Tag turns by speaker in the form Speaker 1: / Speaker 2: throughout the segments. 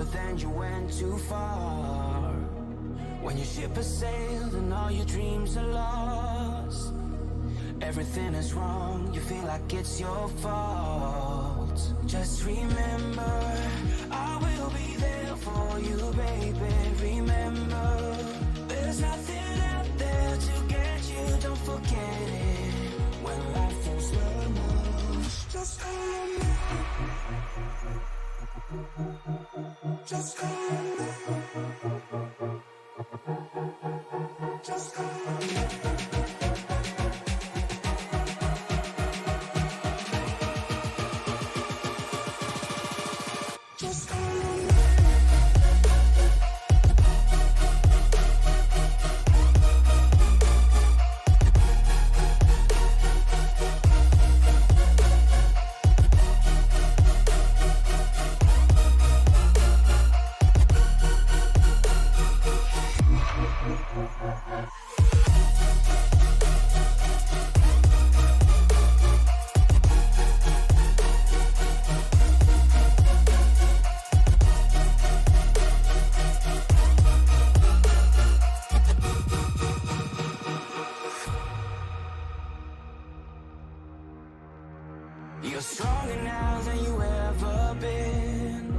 Speaker 1: but then you went too far. When your ship has sailed and all your dreams are lost, everything is wrong, you feel like it's your fault. Just remember, I will be there for you, baby. Remember, there's nothing out there to get you, don't forget it. When life feels lemons, just call me. Just call me. Just call me. Just call me. You're stronger now than you ever been.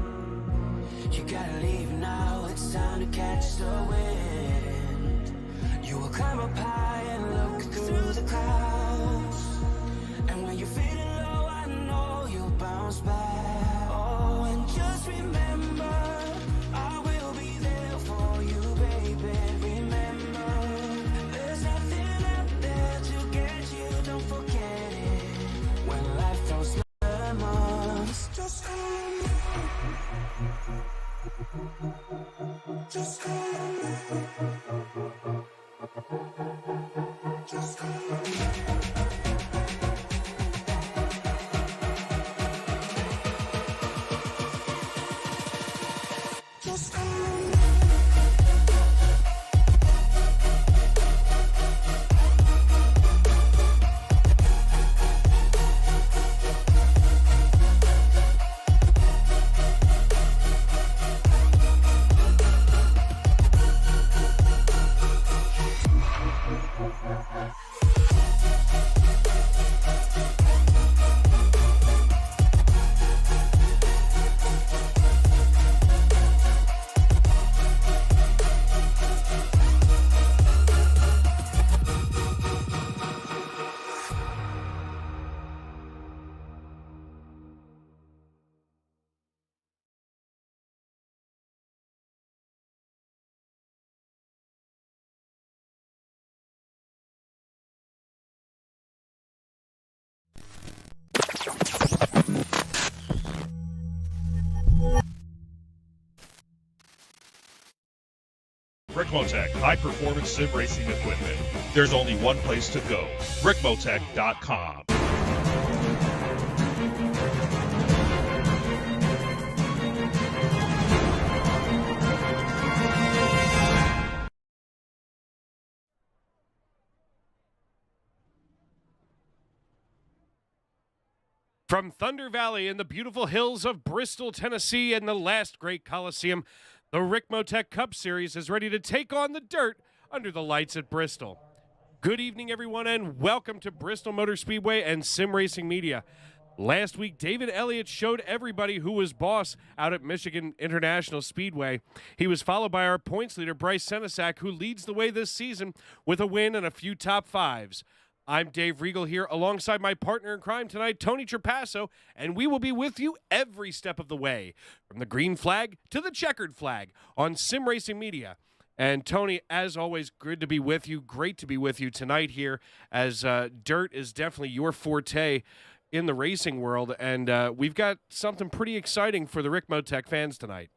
Speaker 1: You gotta leave now, it's time to catch the wind. You will climb up high and look through the clouds. And when you're feeling low, I know you'll bounce back. Oh, and just remember, I will be there for you, baby. Remember, there's nothing out there to get you, don't forget it. When life throws lemons, just call me. Just call me. Just call me. Just call me.
Speaker 2: Ricmotech, high-performance sim racing equipment. There's only one place to go, Ricmotech.com.
Speaker 3: From Thunder Valley in the beautiful hills of Bristol, Tennessee, and the last great Coliseum, the Ricmotech Cup Series is ready to take on the dirt under the lights at Bristol. Good evening, everyone, and welcome to Bristol Motor Speedway and Sim Racing Media. Last week, David Elliott showed everybody who was boss out at Michigan International Speedway. He was followed by our points leader, Bryce Senesac, who leads the way this season with a win and a few top fives. I'm Dave Regal here alongside my partner in crime tonight, Tony Trapasso, and we will be with you every step of the way, from the green flag to the checkered flag on Sim Racing Media. And Tony, as always, good to be with you. Great to be with you tonight here, as dirt is definitely your forte in the racing world, and we've got something pretty exciting for the Ricmotech fans tonight.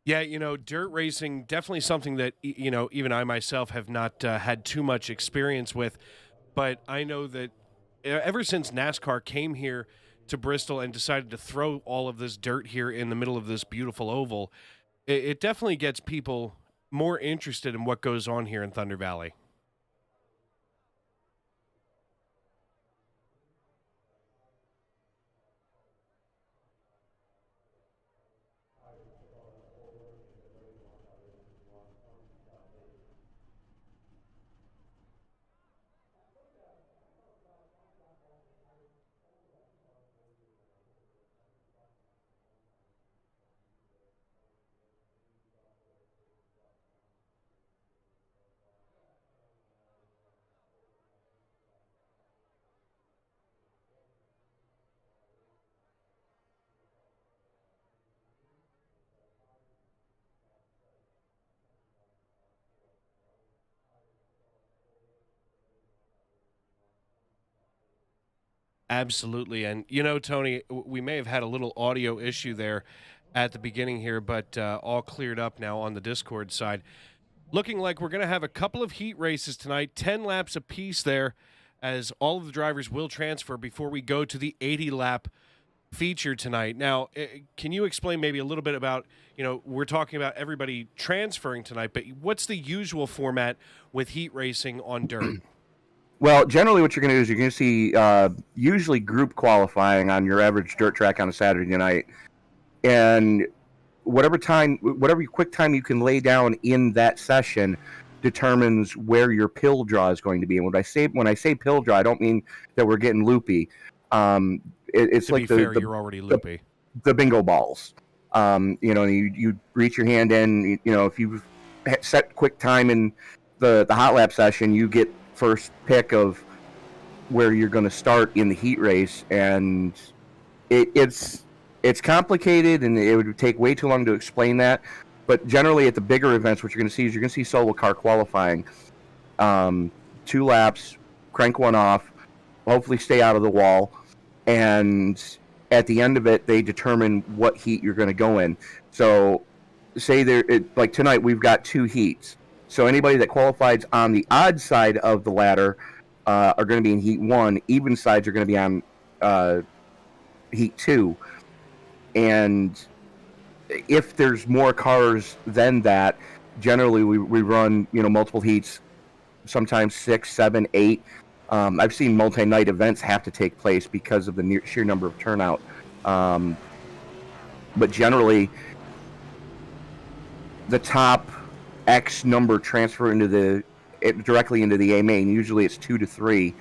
Speaker 3: Yeah, dirt racing, definitely something that, even I myself have not had too much experience with. But I know that ever since NASCAR came here to Bristol and decided to throw all of this dirt here in the middle of this beautiful oval, it definitely gets people more interested in what goes on here in Thunder Valley. Absolutely. And, Tony, we may have had a little audio issue there at the beginning here, but all cleared up now on the Discord side. Looking like we're going to have a couple of heat races tonight, 10 laps apiece there, as all of the drivers will transfer before we go to the 80-lap feature tonight. Now, can you explain maybe a little bit about, we're talking about everybody transferring tonight, but what's the usual format with heat racing on dirt?
Speaker 4: Well, generally what you're going to do is you're going to see usually group qualifying on your average dirt track on a Saturday night. And whatever quick time you can lay down in that session determines where your pill draw is going to be. And when I say pill draw, I don't mean that we're getting loopy. It's
Speaker 3: to
Speaker 4: like
Speaker 3: be fair, you're already loopy.
Speaker 4: The bingo balls. You reach your hand in. If you set quick time in the hot lap session, you get first pick of where you're going to start in the heat race, and it's complicated, and it would take way too long to explain that. But generally, at the bigger events, what you're going to see solo car qualifying, 2 laps, crank one off, hopefully stay out of the wall, and at the end of it, they determine what heat you're going to go in. So, like tonight, we've got 2 heats. So anybody that qualifies on the odd side of the ladder are going to be in Heat 1. Even sides are going to be on Heat 2. And if there's more cars than that, generally we run multiple heats, sometimes 6, 7, 8. I've seen multi-night events have to take place because of the sheer number of turnout. But generally, the top X number transfer directly into the A main. Usually it's 2 to 3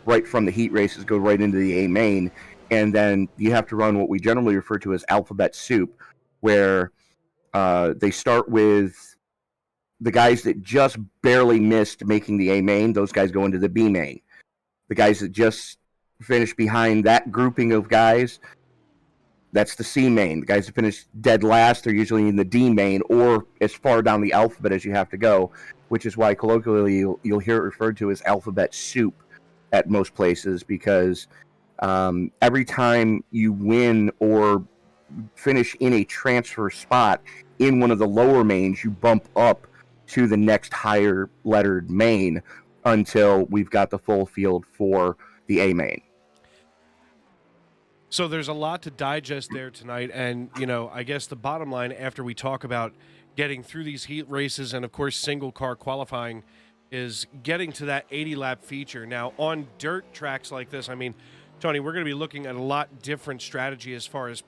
Speaker 4: right from the heat races go right into the A main. And then you have to run what we generally refer to as alphabet soup, where they start with the guys that just barely missed making the A main. Those guys go into the B main. The guys that just finished behind that grouping of guys, that's the C main. The guys that finish dead last are usually in the D main, or as far down the alphabet as you have to go, which is why colloquially you'll hear it referred to as alphabet soup at most places, because every time you win or finish in a transfer spot in one of the lower mains, you bump up to the next higher lettered main until we've got the full field for the A main.
Speaker 3: So there's a lot to digest there tonight, and I guess the bottom line after we talk about getting through these heat races and of course single car qualifying is getting to that 80-lap feature. Now on dirt tracks like this, Tony, we're going to be looking at a lot different strategy as far as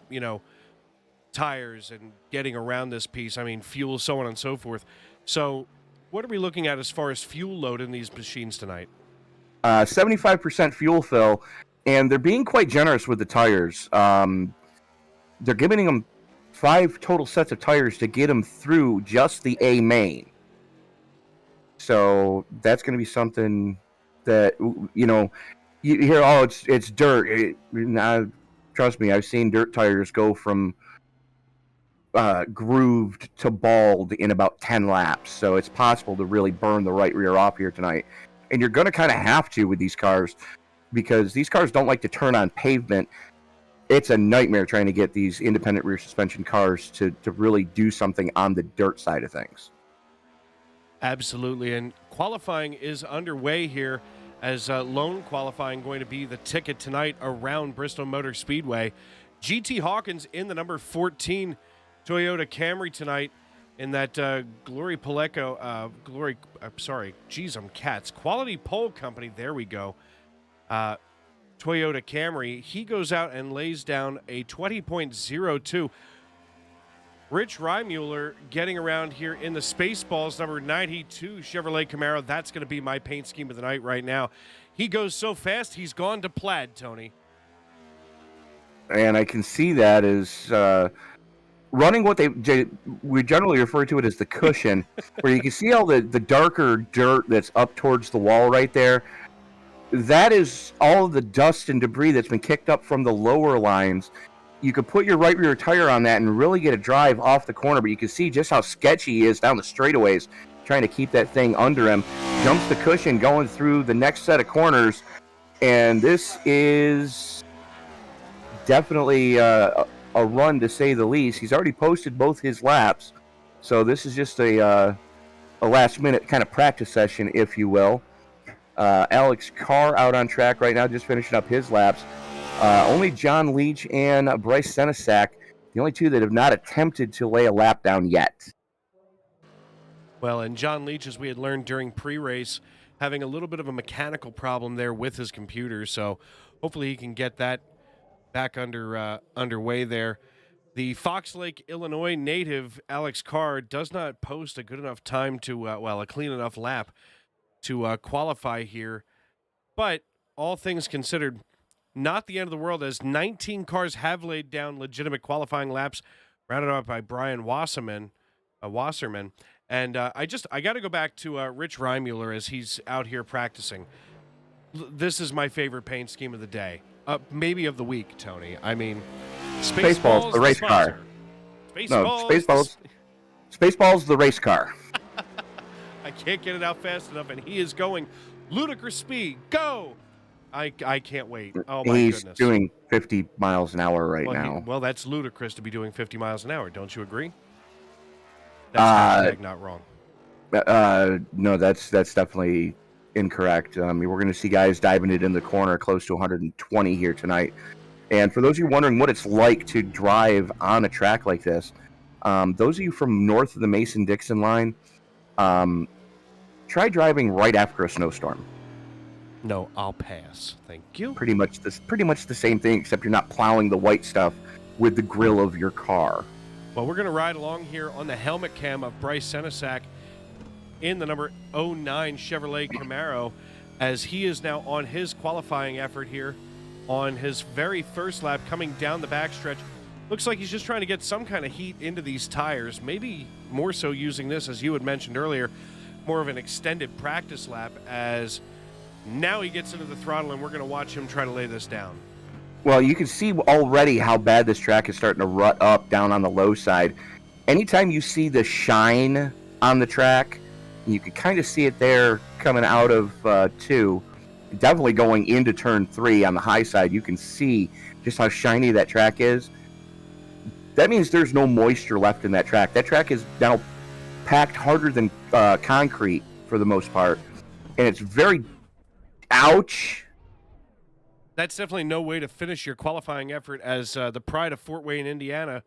Speaker 3: tires and getting around this piece. Fuel, so on and so forth. So what are we looking at as far as fuel load in these machines tonight?
Speaker 4: 75% fuel fill. And they're being quite generous with the tires. They're giving them 5 total sets of tires to get them through just the A main. So that's going to be something that, you hear, oh, it's dirt. Trust me, I've seen dirt tires go from grooved to bald in about 10 laps. So it's possible to really burn the right rear off here tonight. And you're going to kind of have to with these cars, because these cars don't like to turn on pavement it's a nightmare trying to get these independent rear suspension cars to really do something on the dirt side of things.
Speaker 3: Absolutely, and qualifying is underway here as lone qualifying going to be the ticket tonight around Bristol Motor Speedway. GT Hawkins in the number 14 Toyota Camry tonight in that Quality Pole Company, there we go, Toyota Camry. He goes out and lays down a 20.02. Rich Reimuller getting around here in the Spaceballs number 92 Chevrolet Camaro. That's going to be my paint scheme of the night right now. He goes so fast, he's gone to plaid, Tony.
Speaker 4: And I can see that as running what we generally refer to it as the cushion, where you can see all the darker dirt that's up towards the wall right there. That is all of the dust and debris that's been kicked up from the lower lines. You could put your right rear tire on that and really get a drive off the corner, but you can see just how sketchy he is down the straightaways, trying to keep that thing under him. Jumps the cushion going through the next set of corners, and this is definitely a run to say the least. He's already posted both his laps, so this is just a last-minute kind of practice session, if you will. Alex Carr out on track right now, just finishing up his laps. Only John Leach and Bryce Senesac, the only two that have not attempted to lay a lap down yet.
Speaker 3: Well, and John Leach, as we had learned during pre-race, having a little bit of a mechanical problem there with his computer, so hopefully he can get that back underway there. The Fox Lake, Illinois native Alex Carr does not post a good enough time to, a clean enough lap to qualify here. But all things considered, not the end of the world, as 19 cars have laid down legitimate qualifying laps, rounded up by Brian Wasserman. And I got to go back to Rich Reimuller as he's out here practicing. This is my favorite paint scheme of the day, maybe of the week, Tony. I mean,
Speaker 4: Spaceballs, the race car. Spaceballs, the race car.
Speaker 3: I can't get it out fast enough, and he is going ludicrous speed. Go! I can't wait. Oh, my
Speaker 4: goodness.
Speaker 3: He's
Speaker 4: doing 50 miles an hour right now.
Speaker 3: Well, that's ludicrous to be doing 50 miles an hour. Don't you agree? That's not wrong.
Speaker 4: No, that's definitely incorrect. We're going to see guys diving it in the corner close to 120 here tonight. And for those of you wondering what it's like to drive on a track like this, those of you from north of the Mason-Dixon line, try driving right after a snowstorm.
Speaker 3: No, I'll pass. Thank you.
Speaker 4: Pretty much the same thing, except you're not plowing the white stuff with the grill of your car.
Speaker 3: Well, we're going to ride along here on the helmet cam of Bryce Senesac in the number 09 Chevrolet Camaro, as he is now on his qualifying effort here on his very first lap coming down the backstretch. Looks like he's just trying to get some kind of heat into these tires, maybe more so using this, as you had mentioned earlier, more of an extended practice lap, as now he gets into the throttle, and we're going to watch him try to lay this down.
Speaker 4: Well, you can see already how bad this track is starting to rut up down on the low side. Anytime you see the shine on the track, you can kind of see it there coming out of 2. Definitely going into turn 3 on the high side, you can see just how shiny that track is. That means there's no moisture left in that track. That track is now packed harder than concrete for the most part. And it's very... Ouch!
Speaker 3: That's definitely no way to finish your qualifying effort, as the pride of Fort Wayne, Indiana,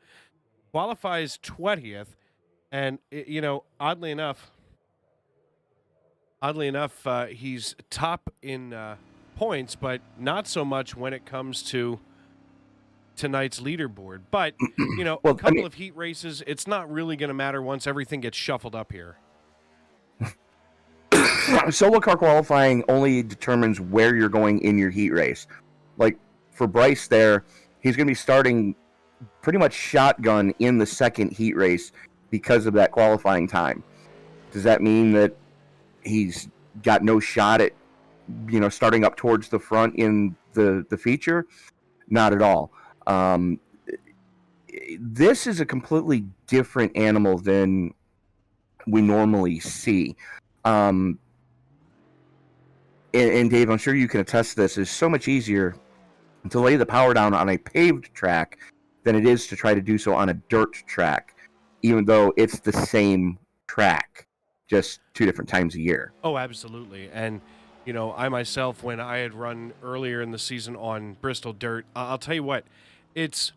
Speaker 3: qualifies 20th. And, oddly enough, he's top in points, but not so much when it comes to tonight's leaderboard. But, a couple of heat races, it's not really going to matter once everything gets shuffled up here.
Speaker 4: Solo car qualifying only determines where you're going in your heat race. Like for Bryce there, he's going to be starting pretty much shotgun in the second heat race because of that qualifying time. Does that mean that he's got no shot at, starting up towards the front in the feature? Not at all. This is a completely different animal than we normally see. And Dave, I'm sure you can attest to this, it's so much easier to lay the power down on a paved track than it is to try to do so on a dirt track, even though it's the same track, just 2 different times a year.
Speaker 3: Oh, absolutely. And, you know, I myself, when I had run earlier in the season on Bristol dirt, I'll tell you what, it's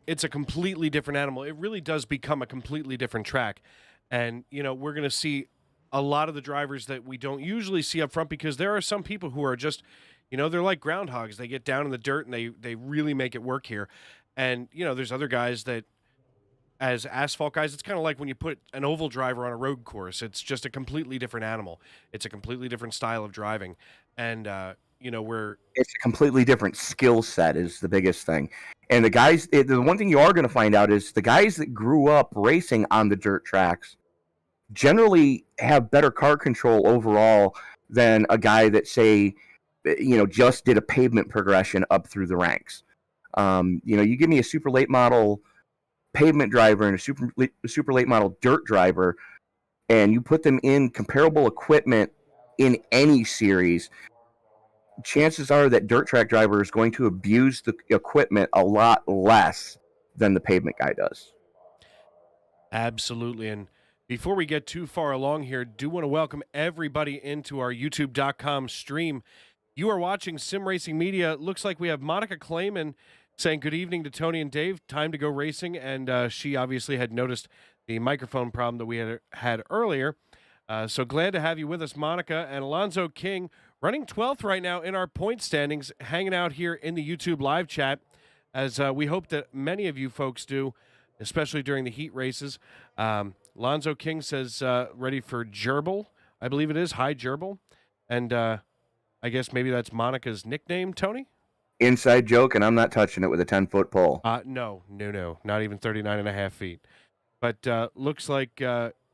Speaker 3: a completely different animal. It really does become a completely different track. And, you know, we're going to see a lot of the drivers that we don't usually see up front, because there are some people who are just, you know, they're like groundhogs. They get down in the dirt and they really make it work here. And, you know, there's other guys that, as asphalt guys, it's kind of like when you put an oval driver on a road course. It's just a completely different animal. It's a completely different style of driving. And, you know,
Speaker 4: it's a completely different skill set is the biggest thing. And the one thing you are going to find out is the guys that grew up racing on the dirt tracks generally have better car control overall than a guy that, say, you know, just did a pavement progression up through the ranks. You know, you give me a super late model pavement driver and a super late model dirt driver, and you put them in comparable equipment in any series, chances are that dirt track driver is going to abuse the equipment a lot less than the pavement guy does.
Speaker 3: Absolutely. And before we get too far along here, do want to welcome everybody into our youtube.com stream. You are watching Sim Racing Media. Looks like we have Monica Clayman saying good evening to Tony and Dave. Time to go racing. And she obviously had noticed the microphone problem that we had earlier. So glad to have you with us, Monica. And Alonzo King running 12th right now in our point standings, hanging out here in the YouTube live chat, as we hope that many of you folks do, especially during the heat races. Alonzo King says ready for Gerbil, I believe it is. Hi, Gerbil. And I guess maybe that's Monica's nickname, Tony?
Speaker 4: Inside joke, and I'm not touching it with a 10-foot pole.
Speaker 3: No, not even 39 and a half feet. But looks like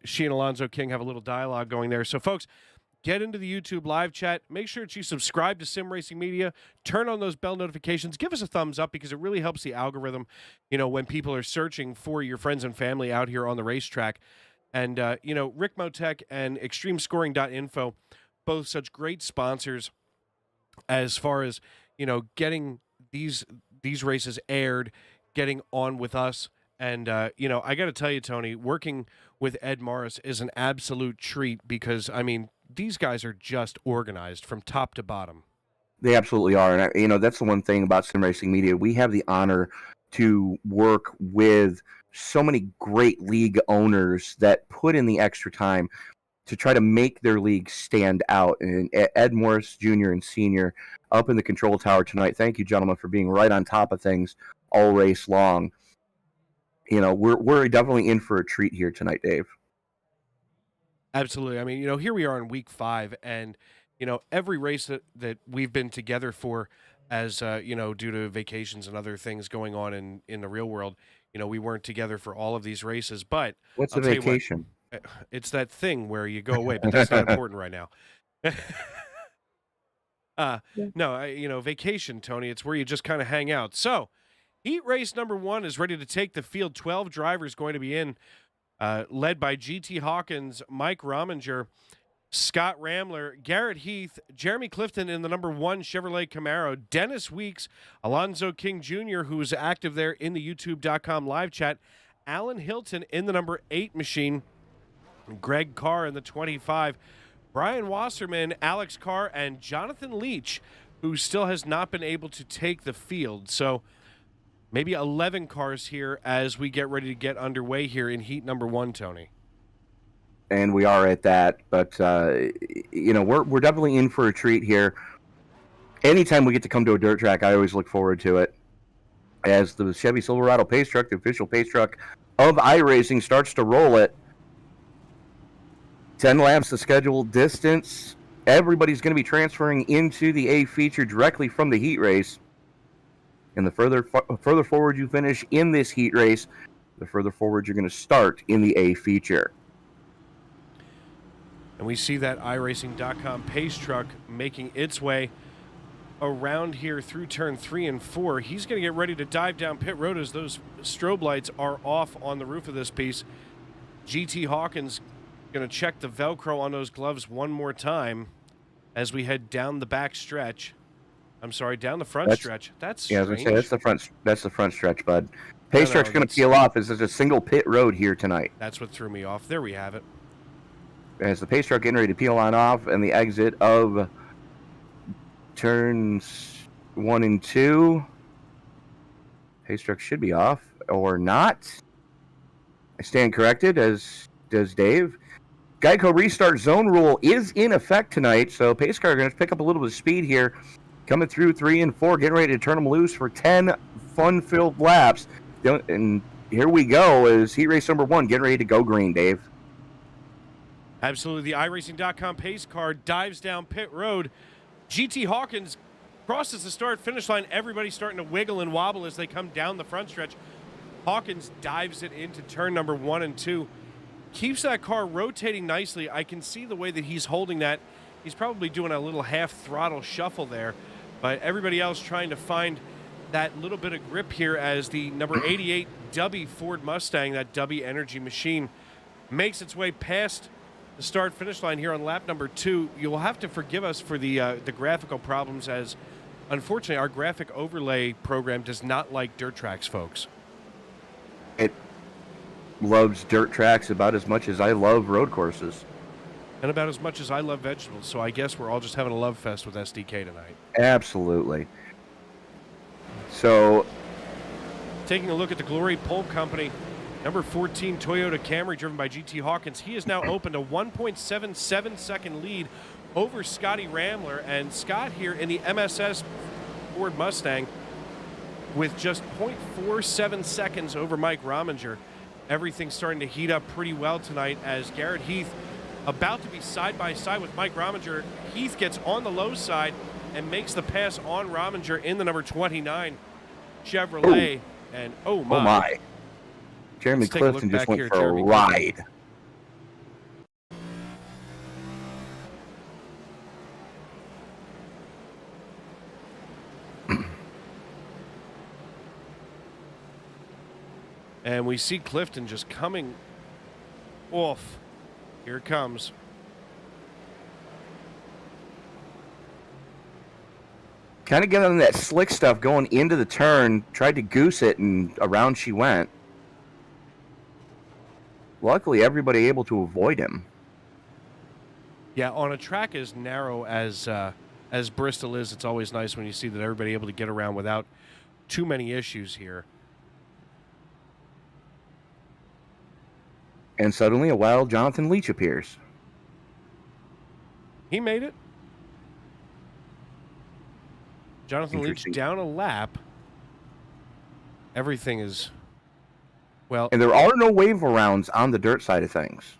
Speaker 3: she and Alonzo King have a little dialogue going there. So, folks, get into the YouTube live chat. Make sure that you subscribe to Sim Racing Media. Turn on those bell notifications. Give us a thumbs up, because it really helps the algorithm, you know, when people are searching for your friends and family out here on the racetrack. And, you know, Ricmotech and ExtremeScoring.info, both such great sponsors as far as, you know, getting these races aired, getting on with us. And, you know, I got to tell you, Tony, working with Ed Morris is an absolute treat, because, I mean, these guys are just organized from top to bottom.
Speaker 4: They absolutely are. And, you know, that's the one thing about Sim Racing Media. We have the honor to work with so many great league owners that put in the extra time to try to make their league stand out. And Ed Morris Jr. and Sr. up in the control tower tonight. Thank you, gentlemen, for being right on top of things all race long. You know, we're definitely in for a treat here tonight, Dave.
Speaker 3: Absolutely. I mean, you know, here we are in week 5, and, you know, every race that we've been together for, as, you know, due to vacations and other things going on in the real world, you know, we weren't together for all of these races. But
Speaker 4: what's a vacation?
Speaker 3: It's that thing where you go away, but that's not important right now. No, you know, vacation, Tony, it's where you just kind of hang out. So, heat race number 1 is ready to take the field. 12 drivers going to be in, led by GT Hawkins, Mike Rominger, Scott Ramler, Garrett Heath, Jeremy Clifton in the number 1 Chevrolet Camaro, Dennis Weeks, Alonzo King Jr., who is active there in the youtube.com live chat, Alan Hilton in the number 8 machine, Greg Carr in the 25, Brian Wasserman, Alex Carr, and Jonathan Leach, who still has not been able to take the field. So maybe 11 cars here as we get ready to get underway here in heat number 1, Tony.
Speaker 4: And we are at that, but you know, we're definitely in for a treat here. Anytime we get to come to a dirt track, I always look forward to it. As the Chevy Silverado pace truck, the official pace truck of iRacing, starts to roll it. 10 laps the scheduled distance. Everybody's going to be transferring into the A feature directly from the heat race. And the further forward you finish in this heat race, the further forward you're going to start in the A feature.
Speaker 3: And we see that iRacing.com pace truck making its way around here through turn 3 and 4. He's going to get ready to dive down pit road as those strobe lights are off on the roof of this piece. GT Hawkins going to check the Velcro on those gloves one more time as we head down the back stretch. I'm sorry, down the front stretch. That's strange.
Speaker 4: Yeah, I was gonna say that's the front stretch, bud. Pace truck's going to
Speaker 3: that's-
Speaker 4: peel off as there's a single pit road here tonight.
Speaker 3: That's what threw me off. There we have it.
Speaker 4: As the pace truck getting ready to peel on off, and the exit of turns 1 and 2. Pace truck should be off or not. I stand corrected, as does Dave. Geico restart zone rule is in effect tonight, so pace car are going to pick up a little bit of speed here, coming through 3 and 4, getting ready to turn them loose for 10 fun-filled laps. And here we go as heat race number 1 getting ready to go green, Dave.
Speaker 3: Absolutely. The iRacing.com pace car dives down pit road. GT Hawkins crosses the start-finish line. Everybody's starting to wiggle and wobble as they come down the front stretch. Hawkins dives it into turn number 1 and 2. Keeps that car rotating nicely. I can see the way that he's holding that. He's probably doing a little half-throttle shuffle there. But everybody else trying to find that little bit of grip here as the number 88 Dubby Ford Mustang, that Dubby Energy machine, makes its way past the start-finish line here on lap number 2. You'll have to forgive us for the graphical problems, as unfortunately our graphic overlay program does not like dirt tracks, folks.
Speaker 4: It loves dirt tracks about as much as I love road courses.
Speaker 3: And about as much as I love vegetables, so I guess we're all just having a love fest with SDK tonight.
Speaker 4: Absolutely. So,
Speaker 3: taking a look at the Glory Pole Company, number 14 Toyota Camry driven by GT Hawkins. He has now opened a 1.77 second lead over Scotty Ramler, and Scott here in the MSS Ford Mustang with just 0.47 seconds over Mike Rominger. Everything's starting to heat up pretty well tonight as Garrett Heath about to be side by side with Mike Rominger. Heath gets on the low side and makes the pass on Rominger in the number 29 Chevrolet.
Speaker 4: Ooh.
Speaker 3: And
Speaker 4: oh my. Jeremy Clifton just went for a ride.
Speaker 3: And we see Clifton just coming off. Here it comes.
Speaker 4: Kind of getting that slick stuff going into the turn, tried to goose it, and around she went. Luckily, everybody able to avoid him.
Speaker 3: Yeah, on a track as narrow as Bristol is, it's always nice when you see that everybody able to get around without too many issues here.
Speaker 4: And suddenly a wild Jonathan Leach appears.
Speaker 3: He made it. Jonathan Leach down a lap. Everything is, well...
Speaker 4: And there are no wave arounds on the dirt side of things.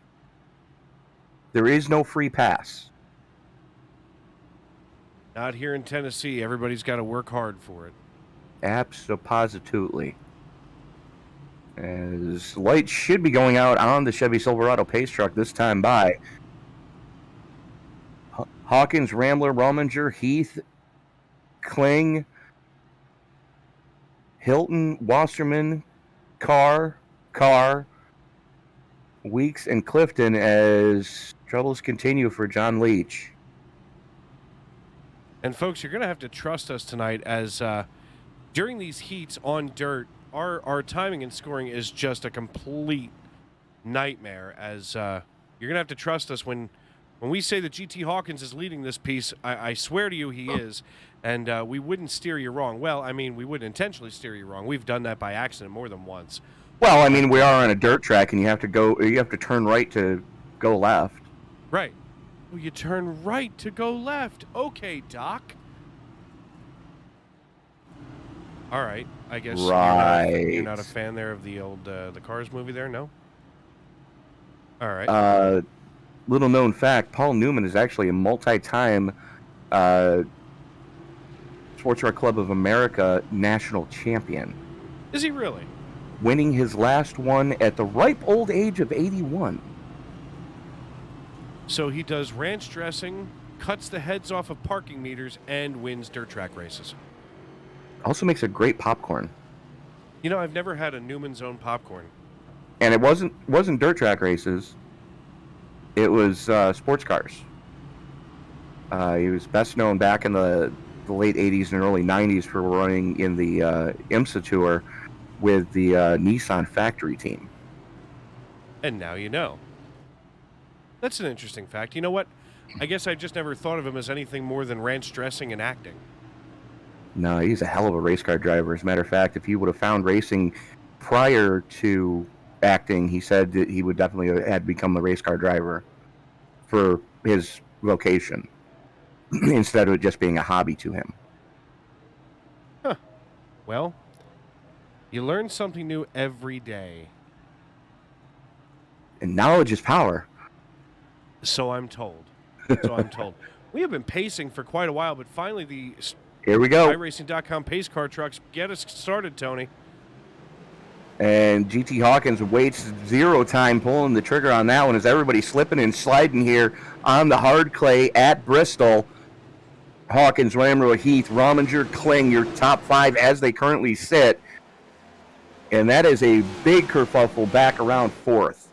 Speaker 4: There is no free pass.
Speaker 3: Not here in Tennessee. Everybody's got to work hard for it.
Speaker 4: Abso-positutely. As lights should be going out on the Chevy Silverado pace truck this time by Hawkins, Rambler, Rominger, Heath, Kling, Hilton, Wasserman, Carr, Weeks, and Clifton as troubles continue for John Leach.
Speaker 3: And folks, you're going to have to trust us tonight as during these heats on dirt, our timing and scoring is just a complete nightmare. As you're going to have to trust us when we say that GT Hawkins is leading this piece. I swear to you he is, and we wouldn't steer you wrong. Well, I mean, we wouldn't intentionally steer you wrong. We've done that by accident more than once.
Speaker 4: Well, I mean, we are on a dirt track, and you have to turn right to go left.
Speaker 3: Right. Well, you turn right to go left. Okay, Doc. All right. I guess you're not a fan there of the old the Cars movie there, no? All right.
Speaker 4: Little known fact, Paul Newman is actually a multi-time Sports Car Club of America national champion.
Speaker 3: Is he really?
Speaker 4: Winning his last one at the ripe old age of 81.
Speaker 3: So he does ranch dressing, cuts the heads off of parking meters, and wins dirt track races.
Speaker 4: Also makes a great popcorn.
Speaker 3: You know, I've never had a Newman's Own popcorn.
Speaker 4: And it wasn't dirt track races. It was sports cars. He was best known back in the the late 80s and early 90s for running in the IMSA Tour with the Nissan factory team.
Speaker 3: And now you know. That's an interesting fact. You know what? I guess I just never thought of him as anything more than ranch dressing and acting.
Speaker 4: No, he's a hell of a race car driver. As a matter of fact, if he would have found racing prior to acting, he said that he would definitely have become a race car driver for his vocation instead of it just being a hobby to him.
Speaker 3: Huh. Well, you learn something new every day.
Speaker 4: And knowledge is power.
Speaker 3: So I'm told. We have been pacing for quite a while, but finally the
Speaker 4: Here we go.
Speaker 3: iRacing.com pace car trucks get us started, Tony.
Speaker 4: And GT Hawkins waits 0 time pulling the trigger on that one as everybody's slipping and sliding here on the hard clay at Bristol. Hawkins, Ramrow, Heath, Rominger, Kling, your top 5 as they currently sit. And that is a big kerfuffle back around 4th.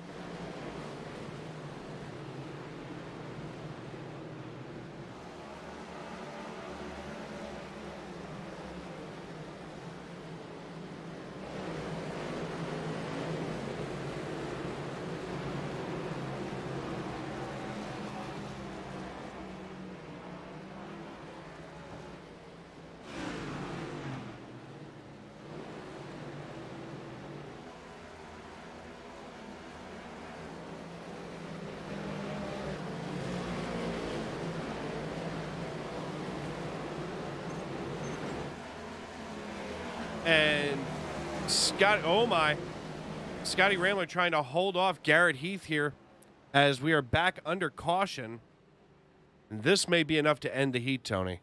Speaker 3: And Scotty Ramler trying to hold off Garrett Heath here as we are back under caution. This may be enough to end the heat, Tony.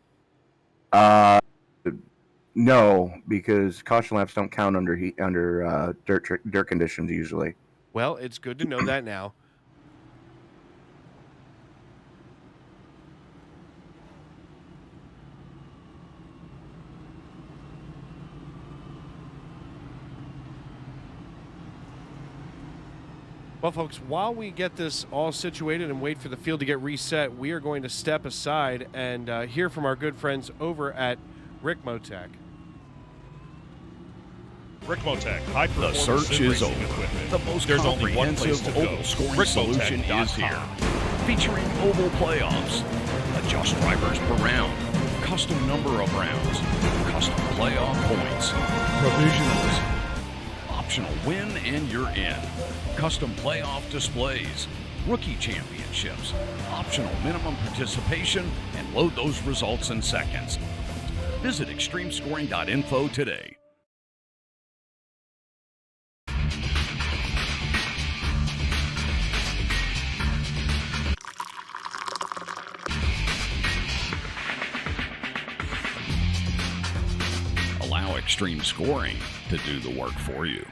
Speaker 4: No, because caution laps don't count under dirt conditions usually.
Speaker 3: Well, it's good to know that now. Well, folks, while we get this all situated and wait for the field to get reset, we are going to step aside and hear from our good friends over at Ricmotech.
Speaker 2: Ricmotech, high
Speaker 5: The
Speaker 2: performance
Speaker 5: search
Speaker 2: sim
Speaker 5: is
Speaker 2: racing
Speaker 5: over.
Speaker 2: equipment.
Speaker 5: The most
Speaker 2: There's only one place to
Speaker 5: comprehensive
Speaker 2: go.
Speaker 5: oval scoring solution is here. Featuring oval playoffs, adjust drivers per round, custom number of rounds, custom playoff points, provisionals, optional win and you're in, custom playoff displays, rookie championships, optional minimum participation, and load those results in seconds. Visit extremescoring.info today. Allow Extreme Scoring to do the work for you.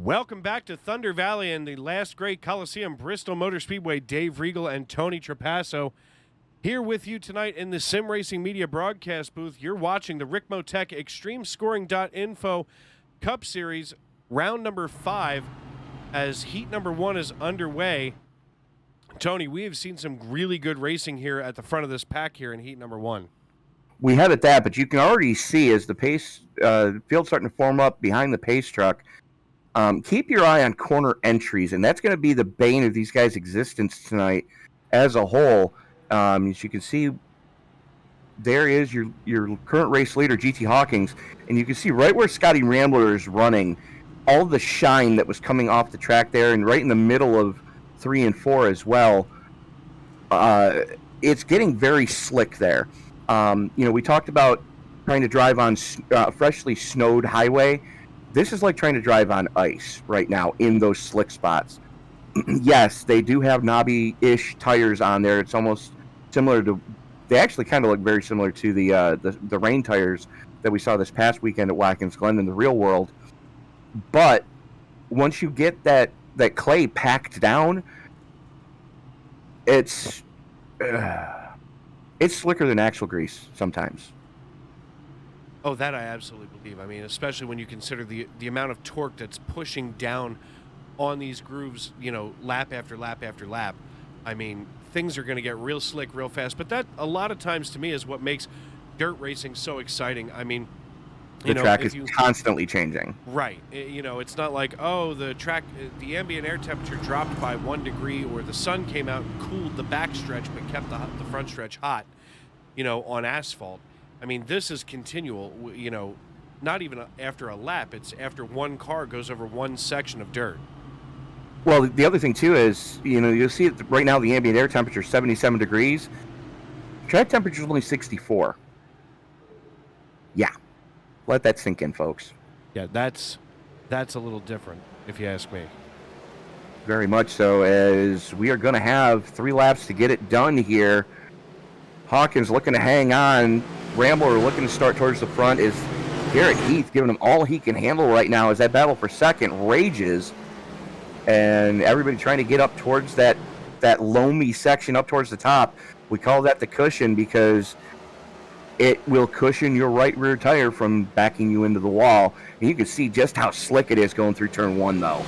Speaker 3: Welcome back to Thunder Valley and the last great Coliseum, Bristol Motor Speedway. Dave Regal and Tony Trapasso here with you tonight in the Sim Racing Media broadcast booth. You're watching the Ricmotech extremescoring.info Cup Series, round number 5, as heat number 1 is underway. Tony, we have seen some really good racing here at the front of this pack here in heat number 1.
Speaker 4: We have it that, but you can already see as the pace field's starting to form up behind the pace truck. Keep your eye on corner entries, and that's going to be the bane of these guys' existence tonight as a whole. As you can see, there is your current race leader, GT Hawkins, and you can see right where Scotty Rambler is running, all the shine that was coming off the track there, and right in the middle of 3 and 4 as well. It's getting very slick there. We talked about trying to drive on freshly snowed highway. This is like trying to drive on ice right now in those slick spots. Yes, they do have knobby-ish tires on there. It's almost similar to, they actually kind of look very similar to the rain tires that we saw this past weekend at Watkins Glen in the real world. But once you get that clay packed down, it's slicker than axle grease sometimes.
Speaker 3: Oh, that I absolutely believe. I mean, especially when you consider the amount of torque that's pushing down on these grooves, lap after lap after lap. I mean, things are going to get real slick real fast. But that, a lot of times, to me, is what makes dirt racing so exciting. I mean,
Speaker 4: the track is constantly changing.
Speaker 3: Right. It's not like, oh, the ambient air temperature dropped by 1 degree, or the sun came out and cooled the back stretch but kept the front stretch hot, on asphalt. I mean, this is continual, not even after a lap. It's after one car goes over one section of dirt.
Speaker 4: Well, the other thing, too, is, you'll see it right now, the ambient air temperature is 77 degrees. Track temperature is only 64. Yeah. Let that sink in, folks.
Speaker 3: Yeah, that's a little different, if you ask me.
Speaker 4: Very much so, as we are going to have 3 laps to get it done here. Hawkins looking to hang on. Rambler looking to start towards the front. Is Garrett Heath giving him all he can handle right now as that battle for second rages. And everybody trying to get up towards that loamy section up towards the top. We call that the cushion because it will cushion your right rear tire from backing you into the wall. And you can see just how slick it is going through turn 1, though.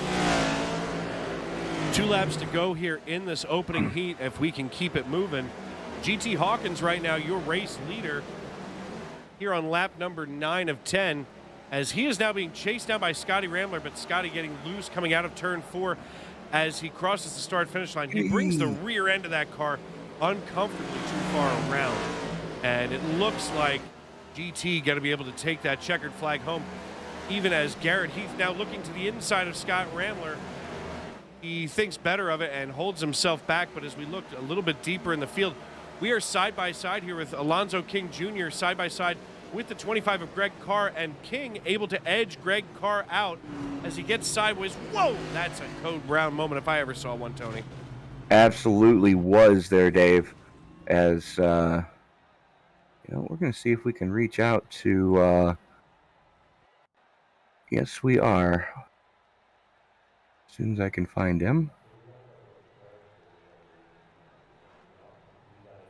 Speaker 3: 2 laps to go here in this opening heat if we can keep it moving. GT Hawkins right now, your race leader here on lap number 9 of 10, as he is now being chased down by Scotty Rambler, but Scotty getting loose coming out of turn 4 as he crosses the start-finish line. He brings the rear end of that car uncomfortably too far around. And it looks like GT going to be able to take that checkered flag home, even as Garrett Heath now looking to the inside of Scott Rambler. He thinks better of it and holds himself back, but as we look a little bit deeper in the field, we are side-by-side here with Alonzo King Jr. side-by-side with the 25 of Greg Carr, and King able to edge Greg Carr out as he gets sideways. Whoa, that's a Code Brown moment if I ever saw one, Tony.
Speaker 4: Absolutely was there, Dave, as... we're going to see if we can reach out to, yes, we are. As soon as I can find him.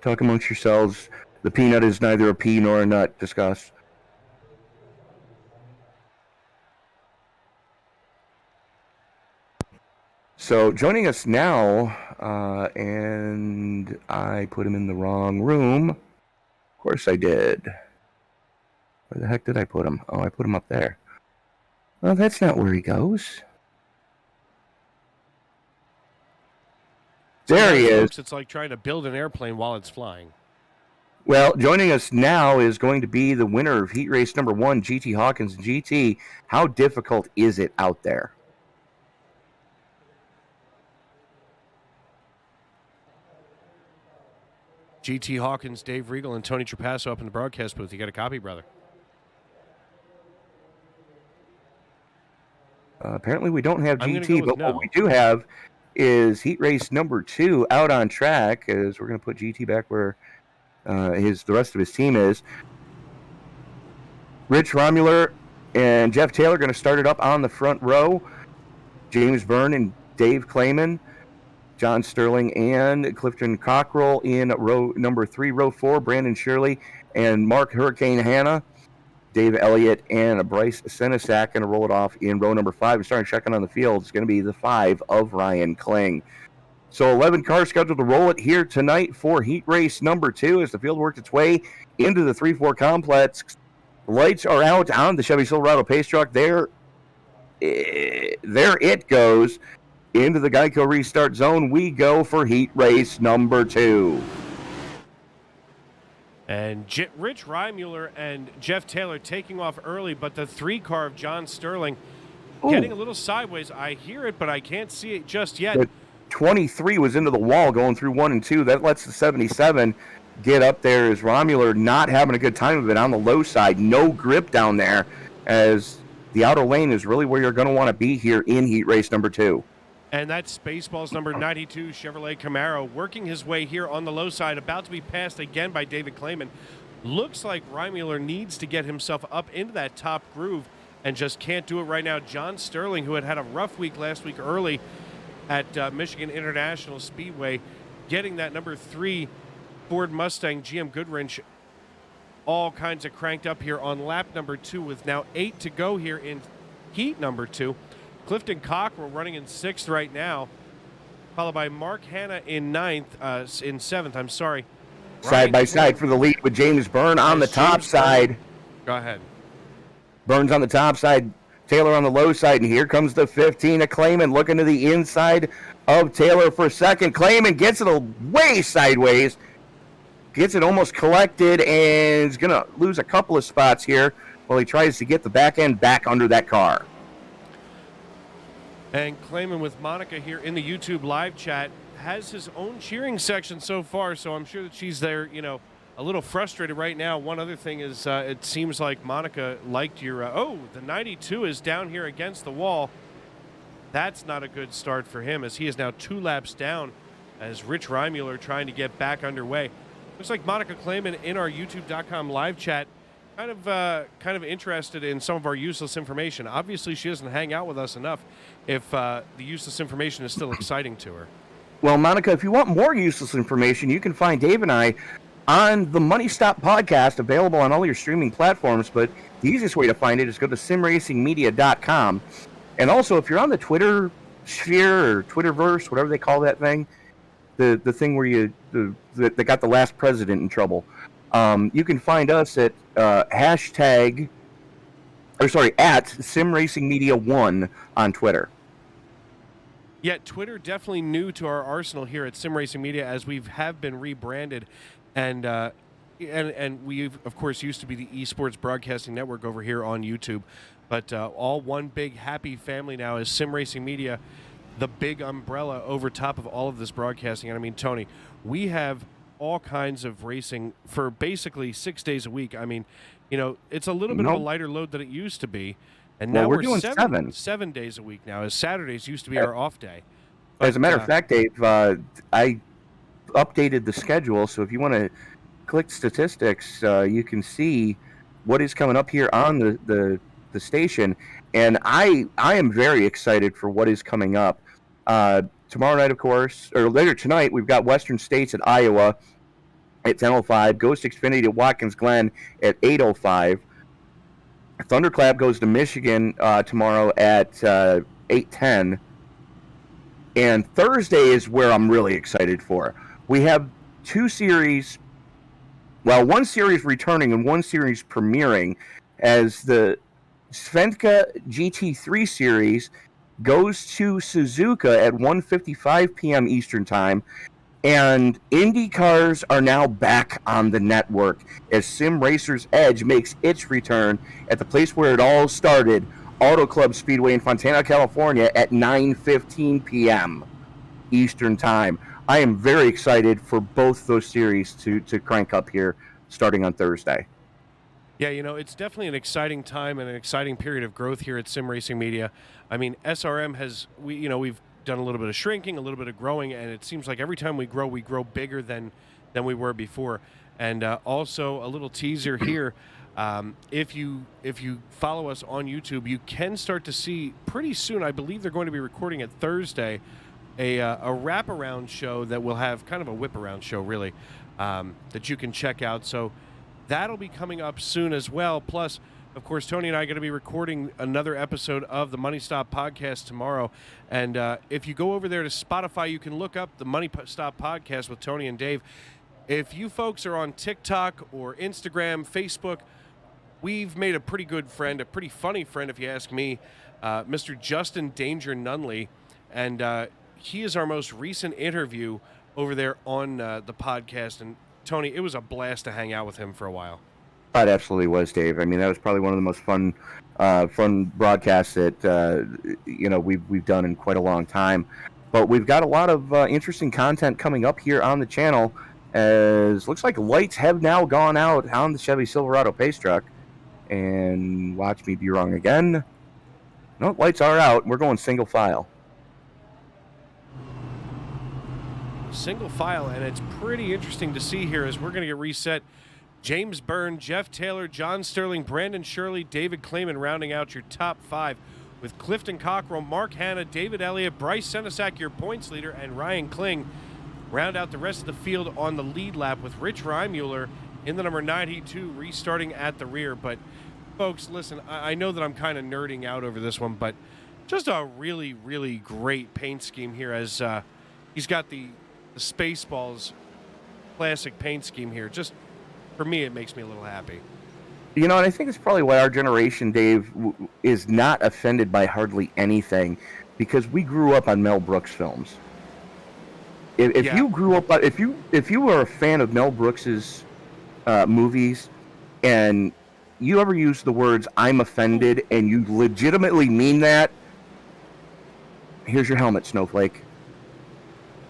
Speaker 4: Talk amongst yourselves. The peanut is neither a pea nor a nut. Discuss. So joining us now, and I put him in the wrong room. Of course I did. Where the heck did I put him? Oh, I put him up there. Well, that's not where he goes. There he is.
Speaker 3: It's like trying to build an airplane while it's flying.
Speaker 4: Well, joining us now is going to be the winner of heat race number 1, GT Hawkins. GT, how difficult is it out there?
Speaker 3: GT Hawkins, Dave Regal, and Tony Trapasso up in the broadcast booth. You got a copy, brother?
Speaker 4: Apparently we don't have GT, but what we do have is heat race number 2 out on track, as we're going to put GT back where the rest of his team is. Rich Romuler and Jeff Taylor going to start it up on the front row. James Byrne and Dave Clayman. John Sterling and Clifton Cockrell in row number 3. Row 4, Brandon Shirley and Mark Hurricane Hanna. Dave Elliott and Bryce Senesac going to roll it off in row number 5. And starting checking on the field, it's going to be the 5 of Ryan Kling. So 11 cars scheduled to roll it here tonight for heat race number 2 as the field works its way into the 3-4 complex. Lights are out on the Chevy Silverado Pace Truck. There it goes. Into the Geico restart zone we go for heat race number 2.
Speaker 3: And Rich Reimuller and Jeff Taylor taking off early, but the 3 car of John Sterling getting a little sideways. I hear it, but I can't see it just yet.
Speaker 4: The 23 was into the wall going through 1 and 2. That lets the 77 get up there as Romuller not having a good time of it on the low side. No grip down there, as the outer lane is really where you're going to want to be here in heat race number 2.
Speaker 3: And that's Spaceballs number 92, Chevrolet Camaro, working his way here on the low side, about to be passed again by David Clayman. Looks like Reimuller needs to get himself up into that top groove and just can't do it right now. John Sterling, who had a rough week last week early at Michigan International Speedway, getting that number 3 Ford Mustang GM Goodwrench all kinds of cranked up here on lap number 2 with now 8 to go here in heat number 2. Clifton Cockrell running in 6th right now. followed by Mark Hanna in seventh. I'm sorry.
Speaker 4: Side by side for the lead with James Byrne on the top side.
Speaker 3: Go ahead.
Speaker 4: Burns on the top side, Taylor on the low side, and here comes the 15 of Clayman looking to the inside of Taylor for second. Clayman gets it way sideways, gets it almost collected, and is going to lose a couple of spots here while he tries to get the back end back under that car.
Speaker 3: And Clayman with Monica here in the YouTube live chat has his own cheering section so far, so I'm sure that she's there, a little frustrated right now. One other thing is it seems like Monica liked your, the 92 is down here against the wall. That's not a good start for him, as he is now 2 laps down as Rich Reimuller trying to get back underway. Looks like Monica Clayman in our YouTube.com live chat kind of interested in some of our useless information. Obviously, she doesn't hang out with us enough if the useless information is still exciting to her.
Speaker 4: Well, Monica, if you want more useless information, you can find Dave and I on the Money Stop podcast, available on all your streaming platforms. But the easiest way to find it is go to simracingmedia.com. And also, if you're on the Twitter sphere or Twitterverse, whatever they call that thing, the thing where they got the last president in trouble, you can find us at at SimRacingMedia1 on Twitter.
Speaker 3: Yeah, Twitter definitely new to our arsenal here at Sim Racing Media, as we have been rebranded, and we of course used to be the eSports Broadcasting Network over here on YouTube, but all one big happy family now is Sim Racing Media, the big umbrella over top of all of this broadcasting. And I mean, Tony, we have all kinds of racing for basically 6 days a week. I mean, it's a little bit of a lighter load than it used to be. And now we're doing 7 days a week now, as Saturdays used to be our off day. But,
Speaker 4: as a matter of fact, Dave, I updated the schedule, so if you want to click statistics, you can see what is coming up here on the station. And I am very excited for what is coming up. Tomorrow night, of course, or later tonight, we've got Western States at Iowa at 10:05, Ghost Xfinity to Watkins Glen at 8:05. Thunderclap goes to Michigan tomorrow at 8:10. And Thursday is where I'm really excited for. We have 2 series, one series returning and 1 series premiering, as the Svenska GT3 series goes to Suzuka at 1:55 p.m. Eastern Time. And Indy cars are now back on the network as Sim Racer's Edge makes its return at the place where it all started, Auto Club Speedway in Fontana, California at 9:15 p.m. Eastern Time. I am very excited for both those series to crank up here starting on Thursday.
Speaker 3: Yeah, it's definitely an exciting time and an exciting period of growth here at Sim Racing Media. I mean, SRM we've done a little bit of shrinking, a little bit of growing, and it seems like every time we grow bigger than we were before. And also a little teaser here, if you follow us on YouTube, you can start to see pretty soon, I believe they're going to be recording it Thursday, a wraparound show that will have kind of a whip around show, really, that you can check out. So that'll be coming up soon as well. Plus, of course, Tony and I are going to be recording another episode of the Money Stop podcast tomorrow. And if you go over there to Spotify, you can look up the Money Stop podcast with Tony and Dave. If you folks are on TikTok or Instagram, Facebook, we've made a pretty good friend, a pretty funny friend, if you ask me, Mr. Justin Danger Nunley. And he is our most recent interview over there on the podcast. And, Tony, it was a blast to hang out with him for a while.
Speaker 4: It absolutely was, Dave. I mean, that was probably one of the most fun broadcasts that we've done in quite a long time. But we've got a lot of interesting content coming up here on the channel, as looks like lights have now gone out on the Chevy Silverado pace truck. And watch me be wrong again. No, lights are out. We're going single file.
Speaker 3: Single file, and it's pretty interesting to see here as we're going to get reset. James Byrne, Jeff Taylor, John Sterling, Brandon Shirley, David Clayman rounding out your top 5, with Clifton Cockrell, Mark Hanna, David Elliott, Bryce Senesac, your points leader, and Ryan Kling round out the rest of the field on the lead lap, with Rich Reimuller in the number 92 restarting at the rear. But, folks, listen, I know that I'm kind of nerding out over this one, but just a really, really great paint scheme here as He's got the Spaceballs classic paint scheme here. Just for me, it makes me a little happy.
Speaker 4: You know, and I think it's probably why our generation, Dave, is not offended by hardly anything, because we grew up on Mel Brooks films. If you grew up, if you were a fan of Mel Brooks's movies, and you ever use the words "I'm offended" and you legitimately mean that, here's your helmet, snowflake.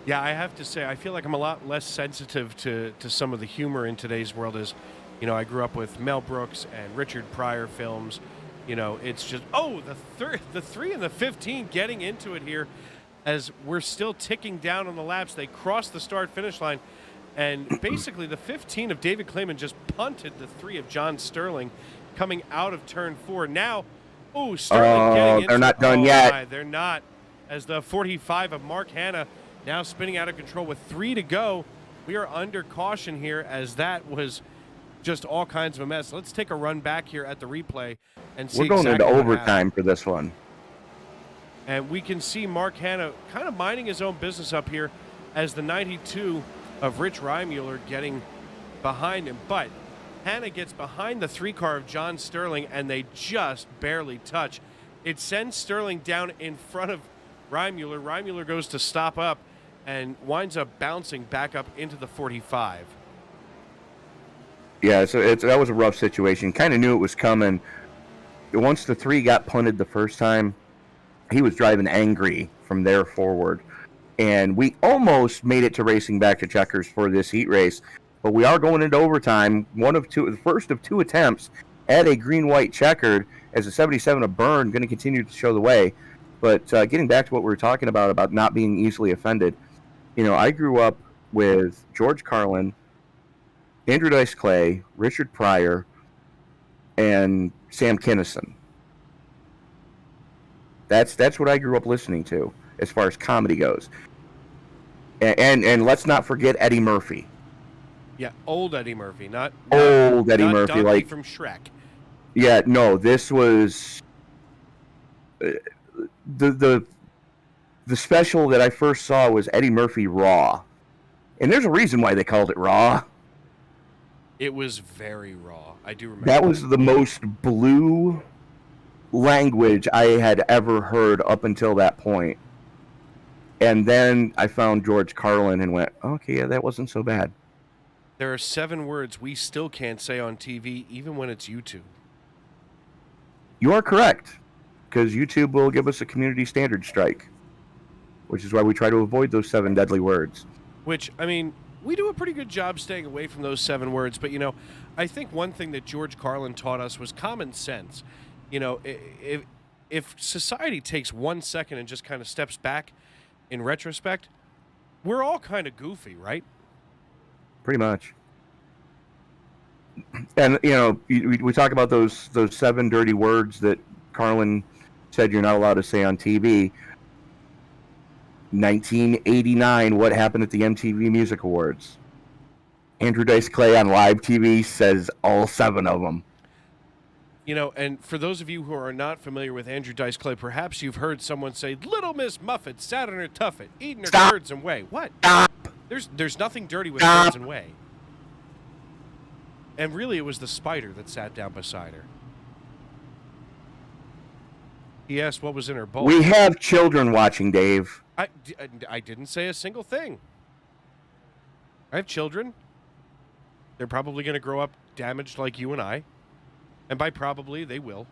Speaker 3: Yeah, I have to say, I feel like I'm a lot less sensitive to some of the humor in today's world. As you know, I grew up with Mel Brooks and Richard Pryor films. You know, it's just the 3 and the 15 getting into it here, as we're still ticking down on the laps. They cross the start-finish line, and basically the 15 of David Clayman just punted the 3 of John Sterling coming out of turn 4. Now, Sterling getting into
Speaker 4: they're not done
Speaker 3: it.
Speaker 4: yet.
Speaker 3: My, they're not, as the 45 of Mark Hanna now spinning out of control with 3 to go. We are under caution here, as that was just all kinds of a mess. Let's take a run back here at the replay and see.
Speaker 4: We're going
Speaker 3: exactly
Speaker 4: into
Speaker 3: what
Speaker 4: overtime
Speaker 3: happened.
Speaker 4: for this one.
Speaker 3: And we can see Mark Hanna kind of minding his own business up here, as the 92 of Rich Reimuller getting behind him. But Hanna gets behind the 3 car of John Sterling, and they just barely touch. It sends Sterling down in front of Reimuller. Reimuller goes to stop up and winds up bouncing back up into the 45.
Speaker 4: Yeah, so that was a rough situation. Kind of knew it was coming. Once the 3 got punted the first time, he was driving angry from there forward. And we almost made it to racing back to checkers for this heat race. But we are going into overtime. The first of 2 attempts at a green-white checkered, as the 77 of Byrne going to continue to show the way. But getting back to what we were talking about not being easily offended, you know, I grew up with George Carlin, Andrew Dice Clay, Richard Pryor, and Sam Kinison. That's what I grew up listening to as far as comedy goes. And let's not forget Eddie Murphy.
Speaker 3: Yeah, old Eddie Murphy, not
Speaker 4: Eddie Murphy,
Speaker 3: Donkey
Speaker 4: like
Speaker 3: from Shrek.
Speaker 4: Yeah, no, this was the special that I first saw was Eddie Murphy Raw. And there's a reason why they called it Raw.
Speaker 3: It was very raw. I do remember.
Speaker 4: That was the most blue language I had ever heard up until that point. And then I found George Carlin and went, okay, yeah, that wasn't so bad.
Speaker 3: There are 7 words we still can't say on TV, even when it's YouTube.
Speaker 4: You are correct, because YouTube will give us a community standard strike, which is why we try to avoid those 7 deadly words.
Speaker 3: Which, I mean, we do a pretty good job staying away from those 7 words. But, you know, I think one thing that George Carlin taught us was common sense. You know, if society takes 1 second and just kind of steps back in retrospect, we're all kind of goofy, right?
Speaker 4: Pretty much. And, you know, we talk about those 7 dirty words that Carlin said you're not allowed to say on TV. 1989, what happened at the MTV Music Awards? Andrew Dice Clay on live TV says all 7 of them.
Speaker 3: You know, and for those of you who are not familiar with Andrew Dice Clay, perhaps you've heard someone say, "Little Miss Muffet sat on her tuffet, eating her curds and whey." What?
Speaker 4: Stop.
Speaker 3: There's nothing dirty with curds and whey. And really, it was the spider that sat down beside her. He asked what was in her bowl.
Speaker 4: We have children watching, Dave.
Speaker 3: I didn't say a single thing. I have children. They're probably going to grow up damaged like you and I. And by probably, they will.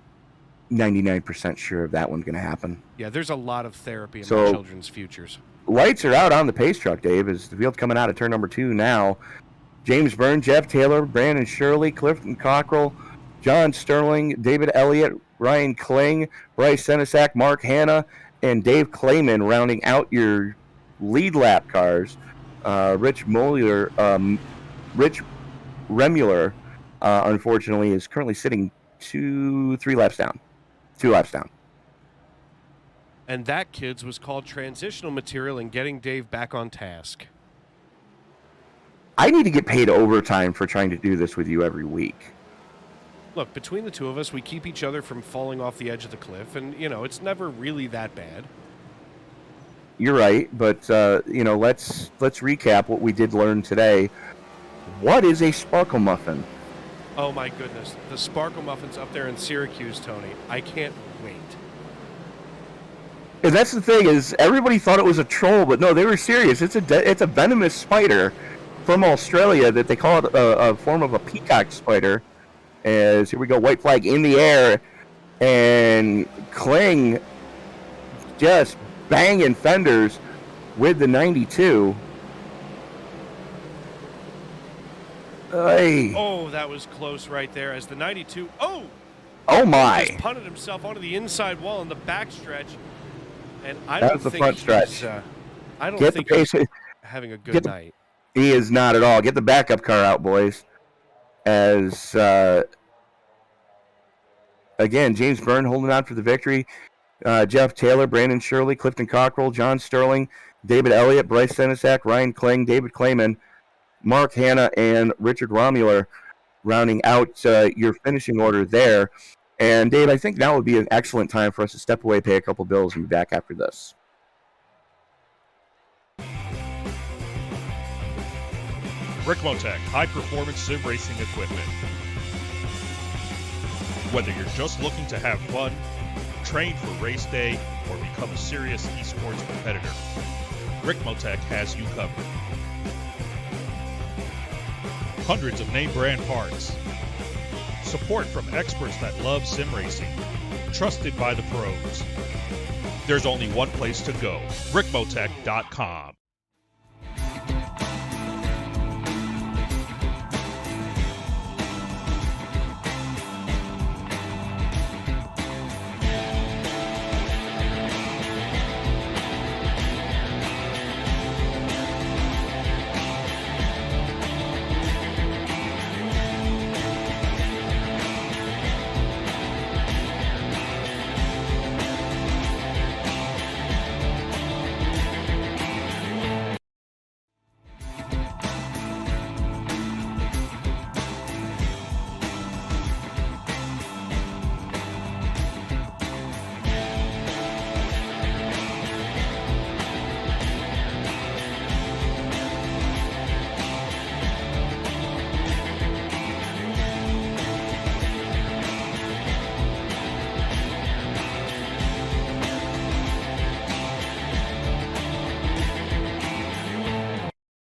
Speaker 4: 99% sure of that one's going to happen.
Speaker 3: Yeah, there's a lot of therapy in my children's futures.
Speaker 4: Lights are out on the pace truck, Dave, as the field's coming out of turn number 2 now. James Byrne, Jeff Taylor, Brandon Shirley, Clifton Cockrell, John Sterling, David Elliott, Ryan Kling, Bryce Senesac, Mark Hanna, and Dave Clayman rounding out your lead lap cars. Rich Remuller, unfortunately, is currently sitting 2 laps down.
Speaker 3: And that, kids, was called transitional material and getting Dave back on task.
Speaker 4: I need to get paid overtime for trying to do this with you every week.
Speaker 3: Look, between the 2 of us, we keep each other from falling off the edge of the cliff, and, you know, it's never really that bad.
Speaker 4: you're right. But let's recap what we did learn today. What is a sparkle muffin?
Speaker 3: Oh my goodness, the sparkle muffins up there in Syracuse, Tony. I can't wait.
Speaker 4: And that's the thing, is everybody thought it was a troll, but no, they were serious. It's a venomous spider from Australia that they call it a form of a peacock spider. As here we go, white flag in the air, and Kling just banging fenders with the 92. Hey.
Speaker 3: Oh, that was close right there as the 92. Oh
Speaker 4: My.
Speaker 3: Just punted himself onto the inside wall in the backstretch. And I
Speaker 4: That
Speaker 3: don't
Speaker 4: was the
Speaker 3: think
Speaker 4: front stretch.
Speaker 3: I don't
Speaker 4: Get
Speaker 3: think
Speaker 4: the pace.
Speaker 3: he's having a good night.
Speaker 4: He is not at all. Get the backup car out, boys. As again, James Byrne holding on for the victory. Jeff Taylor, Brandon Shirley, Clifton Cockrell, John Sterling, David Elliott, Bryce Senesac, Ryan Kling, David Clayman, Mark Hanna, and Richard Romuler rounding out your finishing order there. And Dave, I think now would be an excellent time for us to step away, pay a couple bills, and be back after this.
Speaker 2: Ricmotech high-performance sim racing equipment. Whether you're just looking to have fun, train for race day, or become a serious eSports competitor, Ricmotech has you covered. Hundreds of name brand parts. Support from experts that love sim racing. Trusted by the pros. There's only one place to go, Ricmotech.com.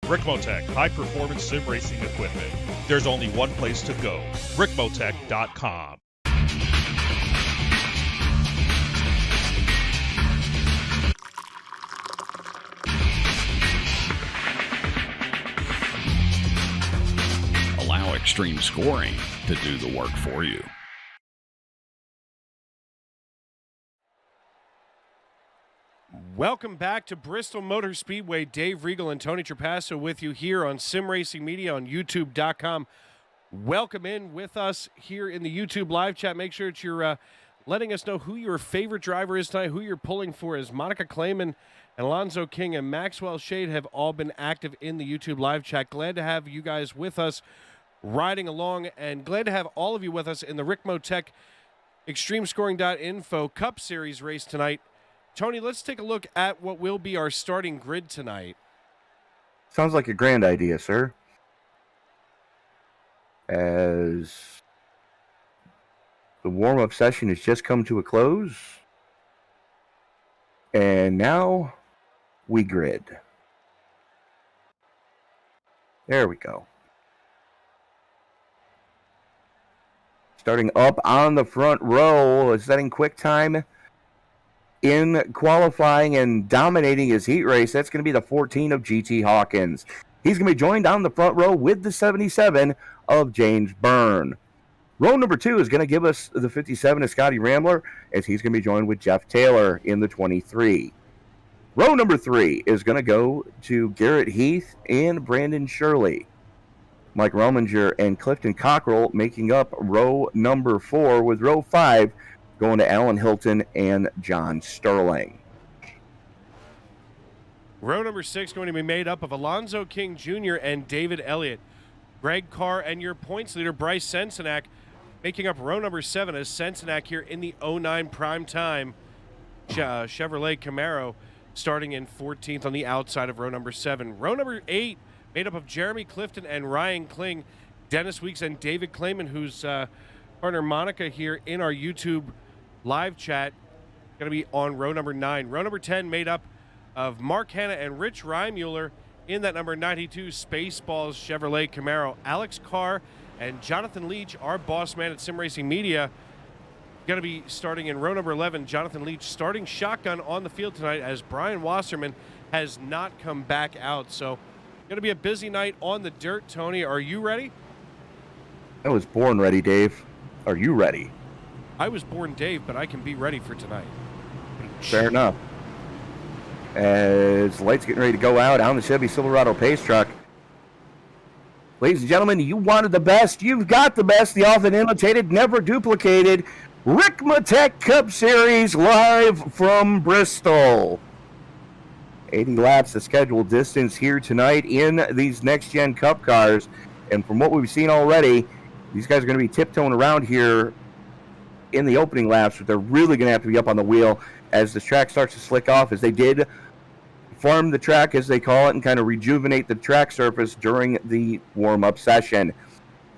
Speaker 2: Ricmotech high-performance sim racing equipment. There's only one place to go, Ricmotech.com.
Speaker 5: Allow extreme scoring to do the work for you.
Speaker 3: Welcome back to Bristol Motor Speedway. Dave Regal and Tony Trapasso with you here on Sim Racing Media on YouTube.com. Welcome in with us here in the YouTube live chat. Make sure that you're letting us know who your favorite driver is tonight, who you're pulling for, as Monica Clayman and Alonzo King and Maxwell Shade have all been active in the YouTube live chat. Glad to have you guys with us riding along, and glad to have all of you with us in the Ricmotech ExtremeScoring.info Cup Series race tonight. Tony, let's take a look at what will be our starting grid tonight.
Speaker 4: Sounds like a grand idea, sir. As the warm-up session has just come to a close. And now we grid. There we go. Starting up on the front row, setting quick time in qualifying and dominating his heat race. That's going to be the 14 of GT Hawkins. He's going to be joined on the front row with the 77 of James Byrne. Row number 2 is going to give us the 57 of Scotty Rambler, as he's going to be joined with Jeff Taylor in the 23. Row number 3 is going to go to Garrett Heath and Brandon Shirley. Mike Rominger and Clifton Cockrell making up row number 4, with row 5 going to Alan Hilton and John Sterling.
Speaker 3: Row number 6 going to be made up of Alonzo King Jr. and David Elliott. Greg Carr and your points leader, Bryce Sensenac, making up row number 7 as Sensenac here in the 09 Prime Time Chevrolet Camaro starting in 14th on the outside of row number 7. Row number 8, made up of Jeremy Clifton and Ryan Kling, Dennis Weeks and David Clayman, whose partner Monica here in our YouTube live chat, going to be on row number 9. Row number 10 made up of Mark Hanna and Rich Reimuller in that number 92 Spaceballs Chevrolet Camaro. Alex Carr and Jonathan Leach, our boss man at Sim Racing Media, going to be starting in row number 11. Jonathan Leach starting shotgun on the field tonight as Brian Wasserman has not come back out. So going to be a busy night on the dirt. Tony, are you ready?
Speaker 4: I was born ready, Dave. Are you ready?
Speaker 3: I was born Dave, but I can be ready for tonight.
Speaker 4: Fair enough. As the lights getting ready to go out on the Chevy Silverado Pace Truck. Ladies and gentlemen, you wanted the best. You've got the best. The often imitated, never duplicated Ricmotech Cup Series live from Bristol. 80 laps the scheduled distance here tonight in these next-gen Cup cars. And from what we've seen already, these guys are going to be tiptoeing around here in the opening laps, but they're really going to have to be up on the wheel as the track starts to slick off, as they did farm the track, as they call it, and kind of rejuvenate the track surface during the warm-up session.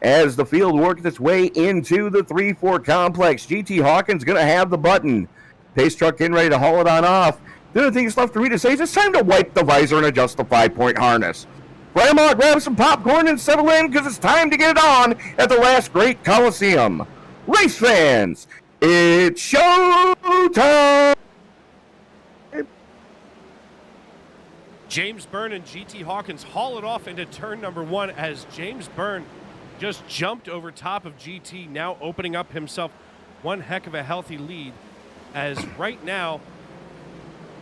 Speaker 4: As the field works its way into the 3-4 complex, GT Hawkins going to have the button. Pace truck getting ready to haul it on off. The only thing that's left for me to say is it's time to wipe the visor and adjust the 5-point harness. Grandma, grab some popcorn and settle in, because it's time to get it on at the last great Coliseum. Race fans, it's showtime!
Speaker 3: James Byrne and GT Hawkins haul it off into turn number 1 as James Byrne just jumped over top of GT, now opening up himself one heck of a healthy lead, as right now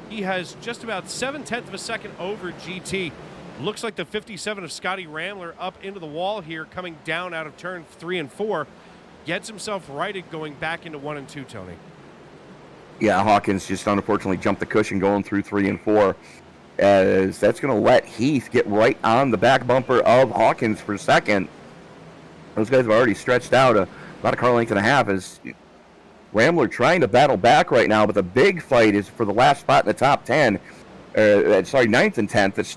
Speaker 3: he has just about 7/10 of a second over GT. Looks like the 57 of Scotty Ramler up into the wall here, coming down out of turn 3 and 4. Gets himself righted going back into 1 and 2, Tony.
Speaker 4: Yeah, Hawkins just unfortunately jumped the cushion going through 3 and 4, as that's going to let Heath get right on the back bumper of Hawkins for second. Those guys have already stretched out about a car length and a half, as Rambler trying to battle back right now, but the big fight is for the last spot in the top 10. 9th and 10th. It's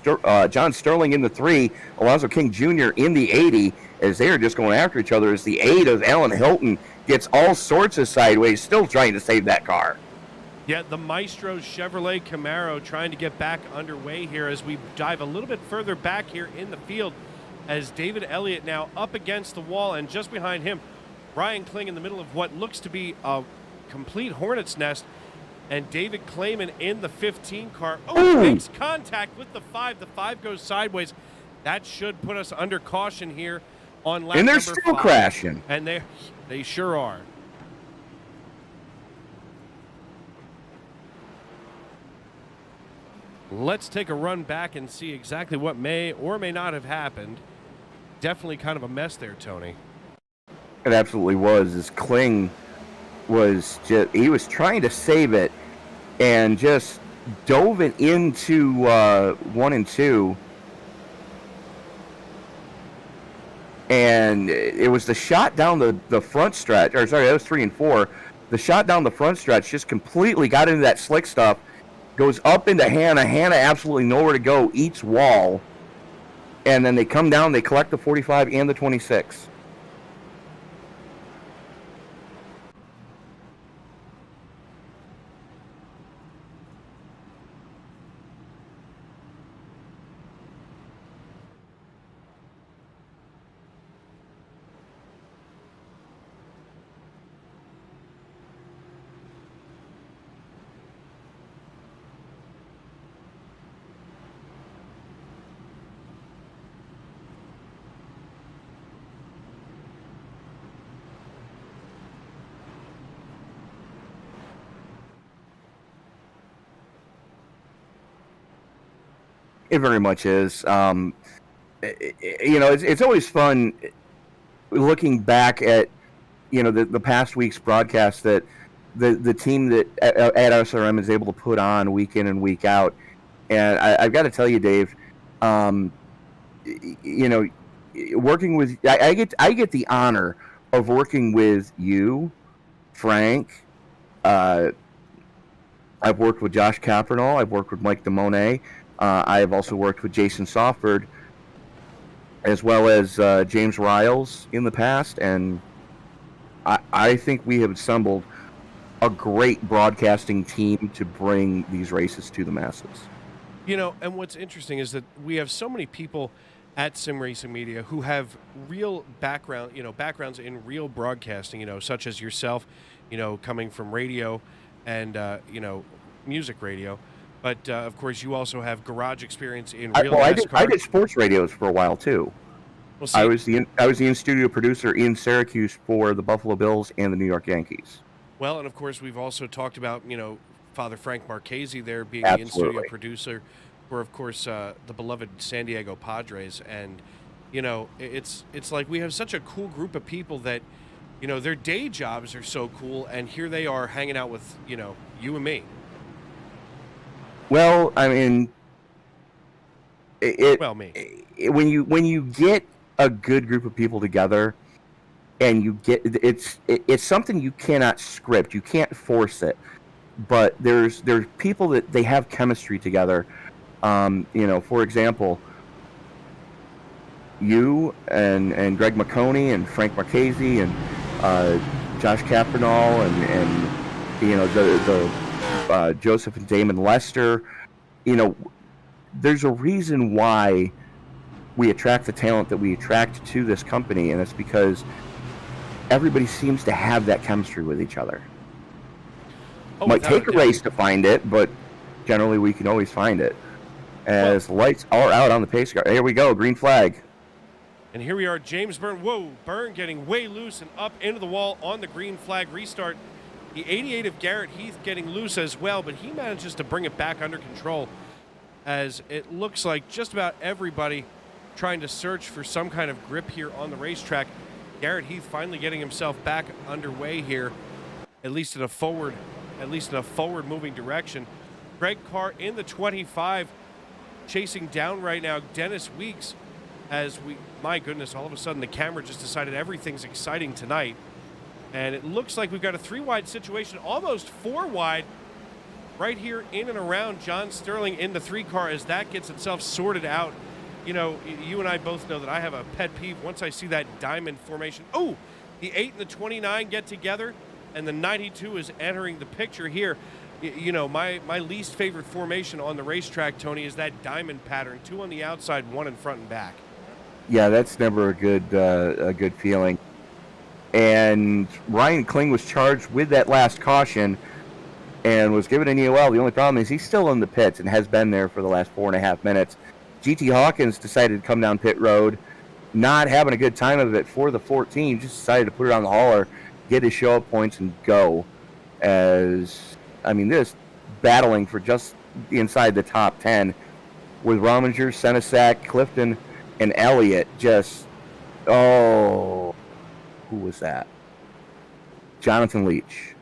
Speaker 4: John Sterling in the 3, Alonzo King Jr. in the 80, as they are just going after each other, as the 8 of Alan Hilton gets all sorts of sideways, still trying to save that car.
Speaker 3: Yeah, the Maestro Chevrolet Camaro trying to get back underway here as we dive a little bit further back here in the field, as David Elliott now up against the wall, and just behind him, Ryan Kling in the middle of what looks to be a complete hornet's nest, and David Clayman in the 15 car. Oh, makes contact with the 5. The 5 goes sideways. That should put us under caution here on lap
Speaker 4: and they're
Speaker 3: number
Speaker 4: still
Speaker 3: 5.
Speaker 4: crashing.
Speaker 3: And they sure are. Let's take a run back and see exactly what may or may not have happened. Definitely kind of a mess there, Tony.
Speaker 4: It absolutely was. As Kling was he was trying to save it and just dove it into 1 and 2. And it was the shot down the front stretch, or sorry, that was 3 and 4. The shot down the front stretch just completely got into that slick stuff, goes up into Hannah. Hannah absolutely nowhere to go, eats wall. And then they come down, they collect the 45 and the 26. It very much is. It's always fun looking back at, the past week's broadcast that the team that at SRM is able to put on week in and week out. And I've got to tell you, Dave, working with, I get the honor of working with you, Frank, I've worked with Josh Capernall. I've worked with Mike DeMone. I have also worked with Jason Softford, as well as James Riles in the past. And I think we have assembled a great broadcasting team to bring these races to the masses.
Speaker 3: You know, and what's interesting is that we have so many people at Sim Racing Media who have real backgrounds in real broadcasting, such as yourself, coming from radio and, music radio. But, of course, you also have garage experience in real NASCAR.
Speaker 4: I did sports radios for a while, too.
Speaker 3: Well, see,
Speaker 4: I was the in-studio producer in Syracuse for the Buffalo Bills and the New York Yankees.
Speaker 3: Well, and, of course, we've also talked about, Father Frank Marchese there being
Speaker 4: Absolutely.
Speaker 3: the in-studio producer for, of course, the beloved San Diego Padres. And, it's like we have such a cool group of people that, their day jobs are so cool, and here they are hanging out with, you and me.
Speaker 4: Well, I mean, when you get a good group of people together, and you get it's something you cannot script, you can't force it, but there's people that they have chemistry together. For example, you and Greg McConey and Frank Marchese and Josh Capernall and the Joseph and Damon Lester. There's a reason why we attract the talent that we attract to this company, and it's because everybody seems to have that chemistry with each other. Might take a race to find it, but generally we can always find it. As the lights are out on the pace car. Here we go, green flag.
Speaker 3: And here we are, James Byrne. Whoa, Byrne getting way loose and up into the wall on the green flag restart. The 88 of Garrett Heath getting loose as well, but he manages to bring it back under control, as it looks like just about everybody trying to search for some kind of grip here on the racetrack. Garrett Heath finally getting himself back underway here, at least in a forward moving direction. Greg Carr in the 25, chasing down right now Dennis Weeks, my goodness, all of a sudden the camera just decided everything's exciting tonight. And it looks like we've got a 3-wide situation, almost 4 wide, right here in and around John Sterling in the 3 car as that gets itself sorted out. You and I both know that I have a pet peeve once I see that diamond formation. Oh, the 8 and the 29 get together, and the 92 is entering the picture here. My least favorite formation on the racetrack, Tony, is that diamond pattern. 2 on the outside, 1 in front and back.
Speaker 4: Yeah, that's never a good feeling. And Ryan Kling was charged with that last caution and was given an EOL. The only problem is he's still in the pits and has been there for the last 4.5 minutes. GT Hawkins decided to come down pit road, not having a good time of it for the 14, just decided to put it on the hauler, get his show-up points, and go. This battling for just inside the top 10 with Rominger, Senesac, Clifton, and Elliott. Who was that? Jonathan Leach.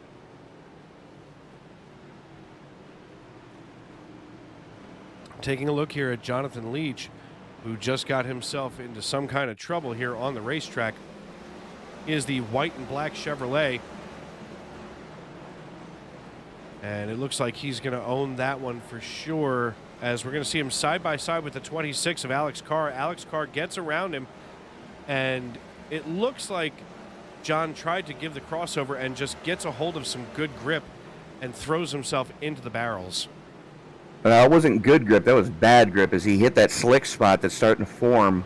Speaker 3: Taking a look here at Jonathan Leach, who just got himself into some kind of trouble here on the racetrack, is the white and black Chevrolet. And it looks like he's going to own that one for sure, as we're going to see him side by side with the 26 of Alex Carr. Alex Carr gets around him, and it looks like John tried to give the crossover and just gets a hold of some good grip and throws himself into the barrels.
Speaker 4: It wasn't good grip, that was bad grip, as he hit that slick spot that's starting to form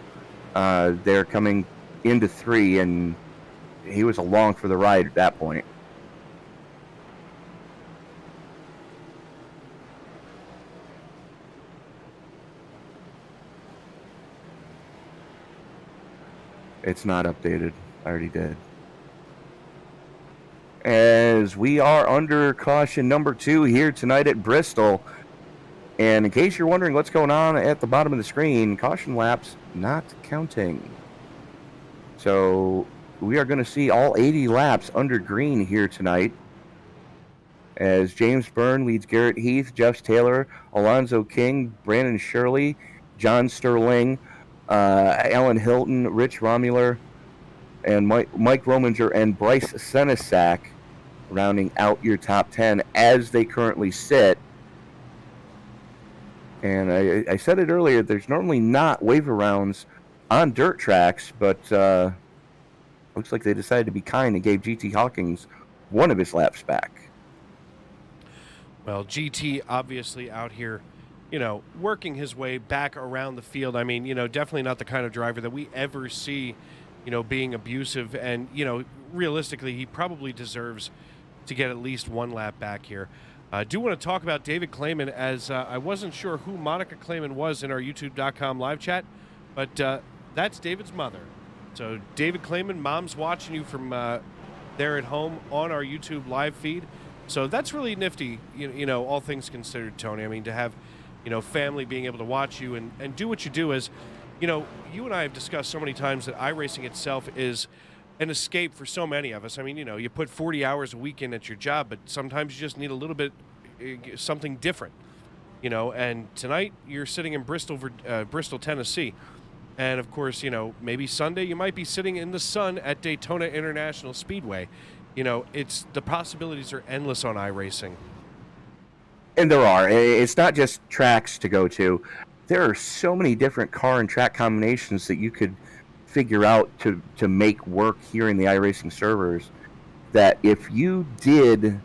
Speaker 4: there coming into 3, and he was along for the ride at that point. It's not updated. I already did. As we are under caution number 2 here tonight at Bristol. And in case you're wondering what's going on at the bottom of the screen, caution laps not counting. So we are going to see all 80 laps under green here tonight, as James Byrne leads Garrett Heath, Jeff Taylor, Alonzo King, Brandon Shirley, John Sterling, Alan Hilton, Rich Romuler, and Mike Rominger, and Bryce Senesac rounding out your top 10 as they currently sit. And I said it earlier, there's normally not waiver rounds on dirt tracks, but looks like they decided to be kind and gave GT Hawkins one of his laps back.
Speaker 3: Well, GT obviously out here, working his way back around the field. I mean, definitely not the kind of driver that we ever see, being abusive. And, realistically, he probably deserves to get at least one lap back here. I do want to talk about David Clayman, as I wasn't sure who Monica Clayman was in our YouTube.com live chat, but that's David's mother. So, David Clayman, Mom's watching you from there at home on our YouTube live feed. So that's really nifty, all things considered, Tony. I mean, to have, family being able to watch you and do what you do. As, you and I have discussed so many times that iRacing itself is an escape for so many of us. I mean, you put 40 hours a week in at your job, but sometimes you just need a little bit, something different, and tonight you're sitting in Bristol, Tennessee. And of course, maybe Sunday you might be sitting in the sun at Daytona International Speedway. It's the possibilities are endless on iRacing.
Speaker 4: And there are. It's not just tracks to go to. There are so many different car and track combinations that you could figure out to make work here in the iRacing servers, that if you did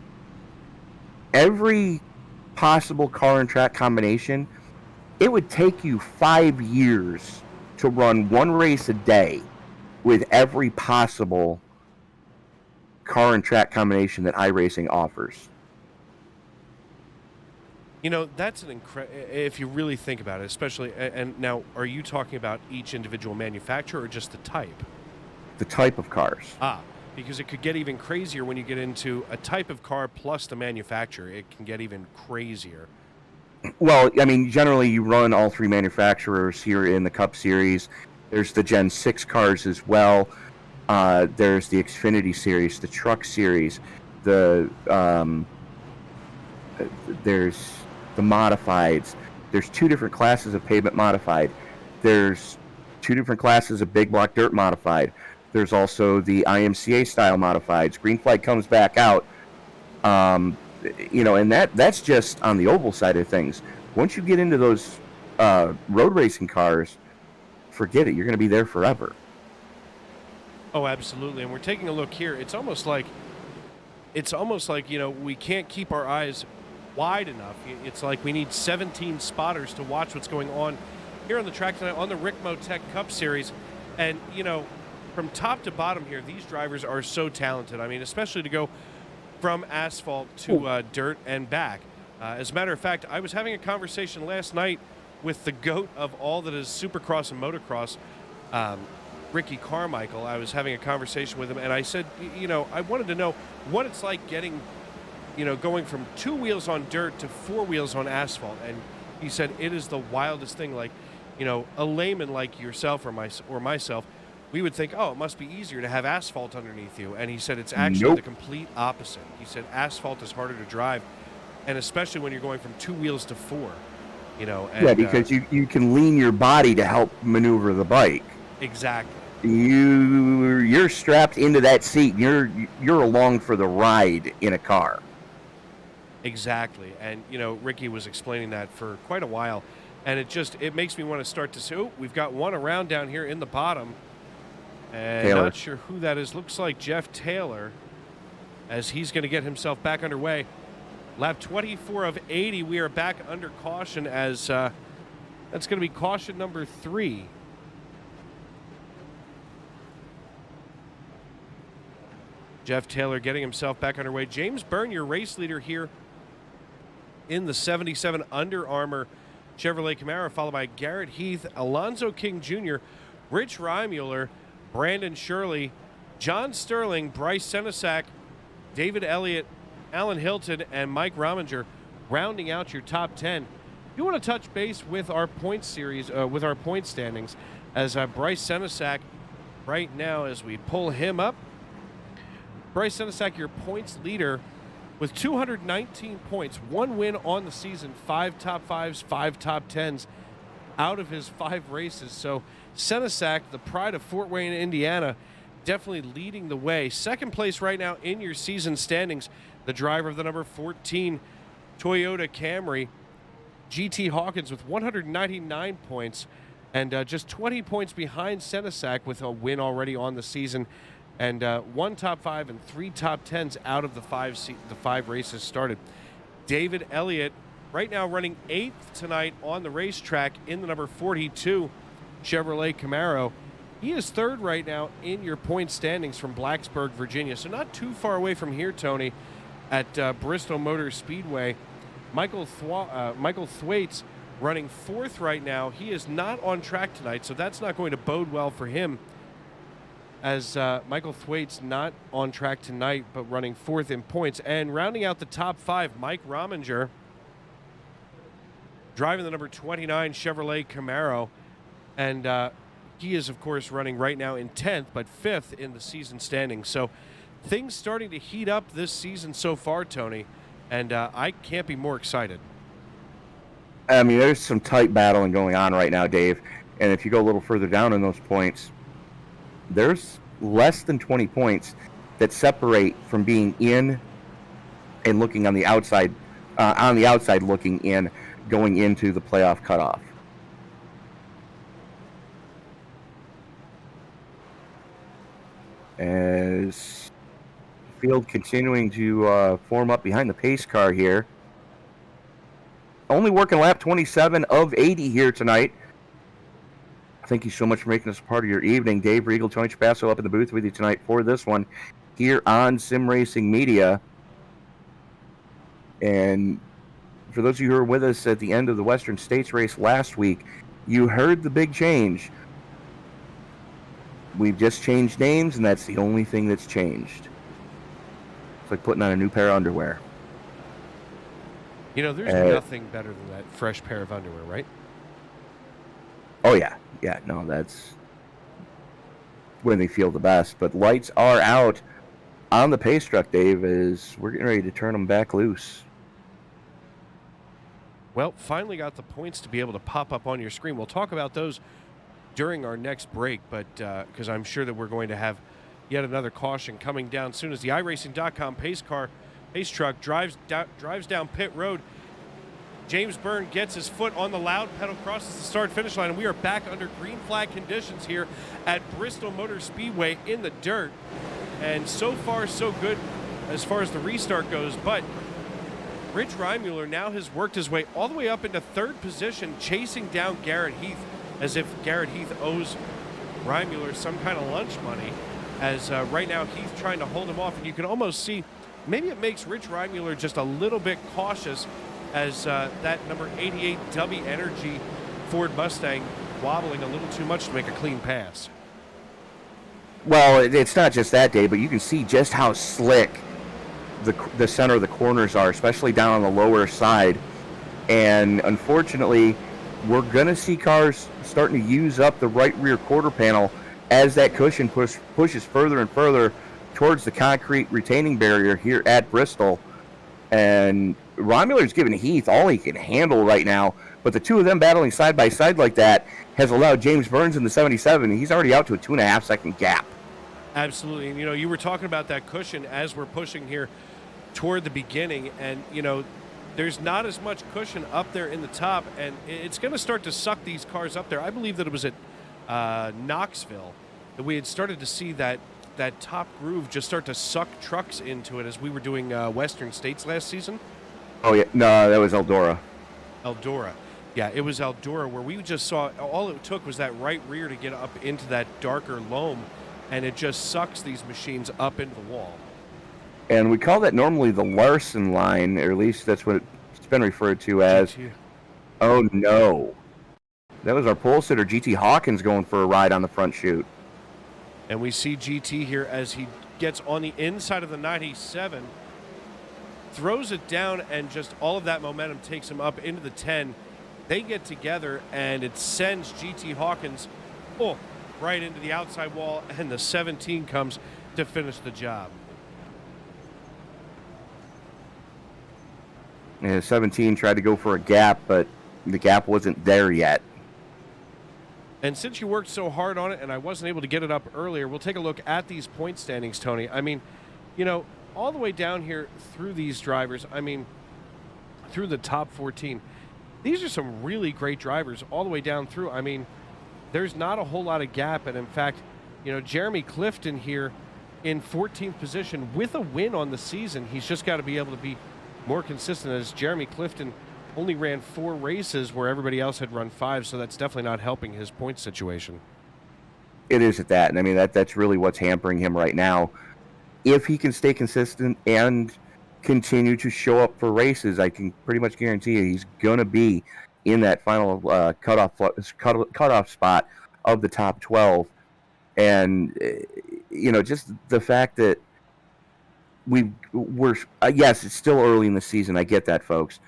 Speaker 4: every possible car and track combination, it would take you 5 years to run one race a day with every possible car and track combination that iRacing offers.
Speaker 3: That's an if you really think about it, especially, and now, are you talking about each individual manufacturer or just the type?
Speaker 4: The type of cars.
Speaker 3: Because it could get even crazier when you get into a type of car plus the manufacturer. It can get even crazier.
Speaker 4: Well, I mean, generally you run all three manufacturers here in the Cup Series. There's the Gen 6 cars as well. There's the Xfinity Series, the Truck Series, there's the Modifieds. There's two different classes of pavement modified. There's two different classes of big block dirt modified. There's also the IMCA style modifieds. Green Flag comes back out. And that's just on the oval side of things. Once you get into those road racing cars, forget it. You're going to be there forever.
Speaker 3: Oh, absolutely. And we're taking a look here. It's almost like we can't keep our eyes wide enough. It's like we need 17 spotters to watch what's going on here on the track tonight on the Ricmotech Cup Series. And, from top to bottom here, these drivers are so talented. I mean, especially to go from asphalt to dirt and back. As a matter of fact, I was having a conversation last night with the GOAT of all that is Supercross and motocross, Ricky Carmichael. I was having a conversation with him, and I said, I wanted to know what it's like getting, going from 2 wheels on dirt to 4 wheels on asphalt. And he said it is the wildest thing. Like, a layman like yourself or myself, we would think, oh, it must be easier to have asphalt underneath you. And he said it's actually the complete opposite. He said asphalt is harder to drive, and especially when you're going from 2 wheels to 4. And,
Speaker 4: because you can lean your body to help maneuver the bike.
Speaker 3: Exactly.
Speaker 4: You're strapped into that seat. You're along for the ride in a car.
Speaker 3: Exactly. And Ricky was explaining that for quite a while, and it makes me want to start to say, oh, we've got one around down here in the bottom, and
Speaker 4: Taylor.
Speaker 3: Not sure who that is. Looks like Jeff Taylor, as he's going to get himself back underway. Lap 24 of 80. We are back under caution, as that's going to be caution number 3. Jeff Taylor getting himself back underway. James Byrne, your race leader here in the 77 Under Armour Chevrolet Camaro, followed by Garrett Heath, Alonzo King Jr., Rich Reimuller, Brandon Shirley, John Sterling, Bryce Senesac, David Elliott, Alan Hilton, and Mike Rominger rounding out your top 10. You want to touch base with our point series, with our point standings, as Bryce Senesac right now, as we pull him up. Bryce Senesac, your points leader, with 219 points, 1 win on the season, 5 top 5s, 5 top 10s out of his 5 races. So Senesac, the pride of Fort Wayne, Indiana, definitely leading the way. Second place right now in your season standings, the driver of the number 14 Toyota Camry, GT Hawkins, with 199 points, and just 20 points behind Senesac with a win already on the season, and 1 top 5 and 3 top 10s out of the 5 races started. David Elliott right now running 8th tonight on the racetrack in the number 42 Chevrolet Camaro. He is 3rd right now in your point standings from Blacksburg, Virginia. So not too far away from here, Tony, at Bristol Motor Speedway. Michael Thwaites running 4th right now. He is not on track tonight, so that's not going to bode well for him, as Michael Thwaites not on track tonight, but running 4th in points. And rounding out the top 5, Mike Rominger, driving the number 29 Chevrolet Camaro. And he is, of course, running right now in 10th, but 5th in the season standings. So things starting to heat up this season so far, Tony, and I can't be more excited.
Speaker 4: I mean, there's some tight battling going on right now, Dave. And if you go a little further down in those points, there's less than 20 points that separate from being in and looking on the outside looking in, going into the playoff cutoff. As the field continuing to form up behind the pace car here. Only working lap 27 of 80 here tonight. Thank you so much for making us a part of your evening. Dave Regal, Tony Trapasso up in the booth with you tonight for this one here on Sim Racing Media. And for those of you who were with us at the end of the Western States race last week, you heard the big change. We've just changed names, and that's the only thing that's changed. It's like putting on a new pair of underwear.
Speaker 3: You know, there's nothing better than that fresh pair of underwear, right?
Speaker 4: Oh, yeah. Yeah, no, that's when they feel the best. But lights are out on the pace truck, Dave, as we're getting ready to turn them back loose.
Speaker 3: Well, finally got the points to be able to pop up on your screen. We'll talk about those during our next break, but because I'm sure that we're going to have yet another caution coming down soon as the iRacing.com pace truck drives down pit road. James Byrne gets his foot on the loud pedal, crosses the start-finish line, and we are back under green flag conditions here at Bristol Motor Speedway in the dirt. And so far, so good as far as the restart goes, but Rich Reimuller now has worked his way all the way up into 3rd position, chasing down Garrett Heath, as if Garrett Heath owes Reimuller some kind of lunch money, as right now Heath trying to hold him off, and you can almost see maybe it makes Rich Reimuller just a little bit cautious, as that number 88 W Energy Ford Mustang wobbling a little too much to make a clean pass.
Speaker 4: Well, it's not just that, Dave, but you can see just how slick the center of the corners are, especially down on the lower side. And unfortunately, we're going to see cars starting to use up the right rear quarter panel as that cushion pushes further and further towards the concrete retaining barrier here at Bristol. And Romuller's giving Heath all he can handle right now, but the two of them battling side by side like that has allowed James Burns in the 77. He's already out to a 2.5 second gap.
Speaker 3: Absolutely. And, you know, you were talking about that cushion as we're pushing here toward the beginning, and, you know, there's not as much cushion up there in the top, and it's going to start to suck these cars up there. I believe that it was at Knoxville that we had started to see that top groove just start to suck trucks into it as we were doing Western States last season.
Speaker 4: Oh, yeah. No, that was Eldora.
Speaker 3: Eldora. Yeah, it was Eldora, where we just saw all it took was that right rear to get up into that darker loam, and it just sucks these machines up into the wall.
Speaker 4: And we call that normally the Larson line, or at least that's what it's been referred to as.
Speaker 3: GT.
Speaker 4: Oh, no. That was our pole sitter, GT Hawkins, going for a ride on the front chute.
Speaker 3: And we see GT here as he gets on the inside of the 97, throws it down, and just all of that momentum takes him up into the 10. They get together, and it sends GT Hawkins right into the outside wall, and the 17 comes to finish the job.
Speaker 4: Yeah, 17 tried to go for a gap, but the gap wasn't there yet.
Speaker 3: And since you worked so hard on it and I wasn't able to get it up earlier, we'll take a look at these point standings, Tony. I mean, all the way down here through these drivers, through the top 14, these are some really great drivers all the way down through. I mean, there's not a whole lot of gap. And in fact, Jeremy Clifton here in 14th position with a win on the season. He's just got to be able to be more consistent, as Jeremy Clifton only ran 4 races where everybody else had run 5, so that's definitely not helping his point situation.
Speaker 4: It is at that, and I mean that's really what's hampering him right now. If he can stay consistent and continue to show up for races, I can pretty much guarantee you he's gonna be in that final cutoff spot of the top 12. And just the fact that we're yes, it's still early in the season. I get that, folks.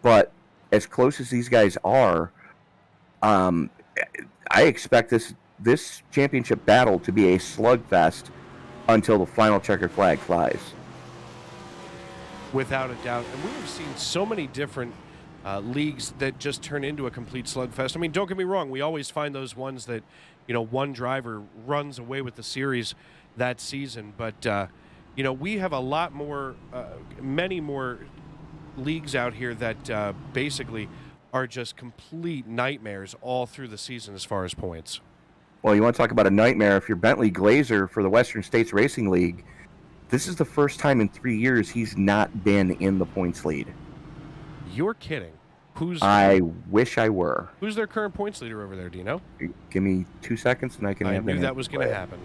Speaker 4: But as close as these guys are, I expect this championship battle to be a slugfest until the final checkered flag flies.
Speaker 3: Without a doubt. And we have seen so many different leagues that just turn into a complete slugfest. I mean, don't get me wrong. We always find those ones that, one driver runs away with the series that season. But, we have a lot more, many more leagues out here that basically are just complete nightmares all through the season as far as points.
Speaker 4: Well, you want to talk about a nightmare. If you're Bentley Glazer for the Western States Racing League, this is the first time in 3 years he's not been in the points lead.
Speaker 3: You're kidding.
Speaker 4: I wish I were.
Speaker 3: Who's their current points leader over there? Do you know?
Speaker 4: Give me 2 seconds and I can.
Speaker 3: I knew that was going to happen.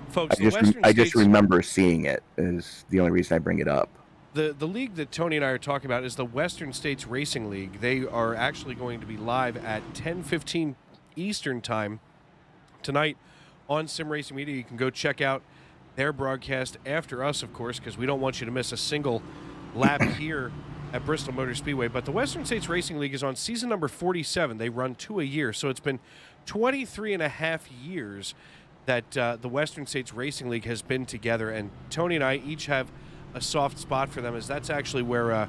Speaker 3: Folks,
Speaker 4: I just remember seeing it. Is the only reason I bring it up.
Speaker 3: The league that Tony and I are talking about is the Western States Racing League. They are actually going to be live at 10:15 Eastern Time tonight on Sim Racing Media. You can go check out their broadcast after us, of course, because we don't want you to miss a single lap here at Bristol Motor Speedway. But the Western States Racing League is on season number 47. They run 2 a year, so it's been 23 and a half years that the Western States Racing League has been together, and Tony and I each have a soft spot for them, as that's actually where,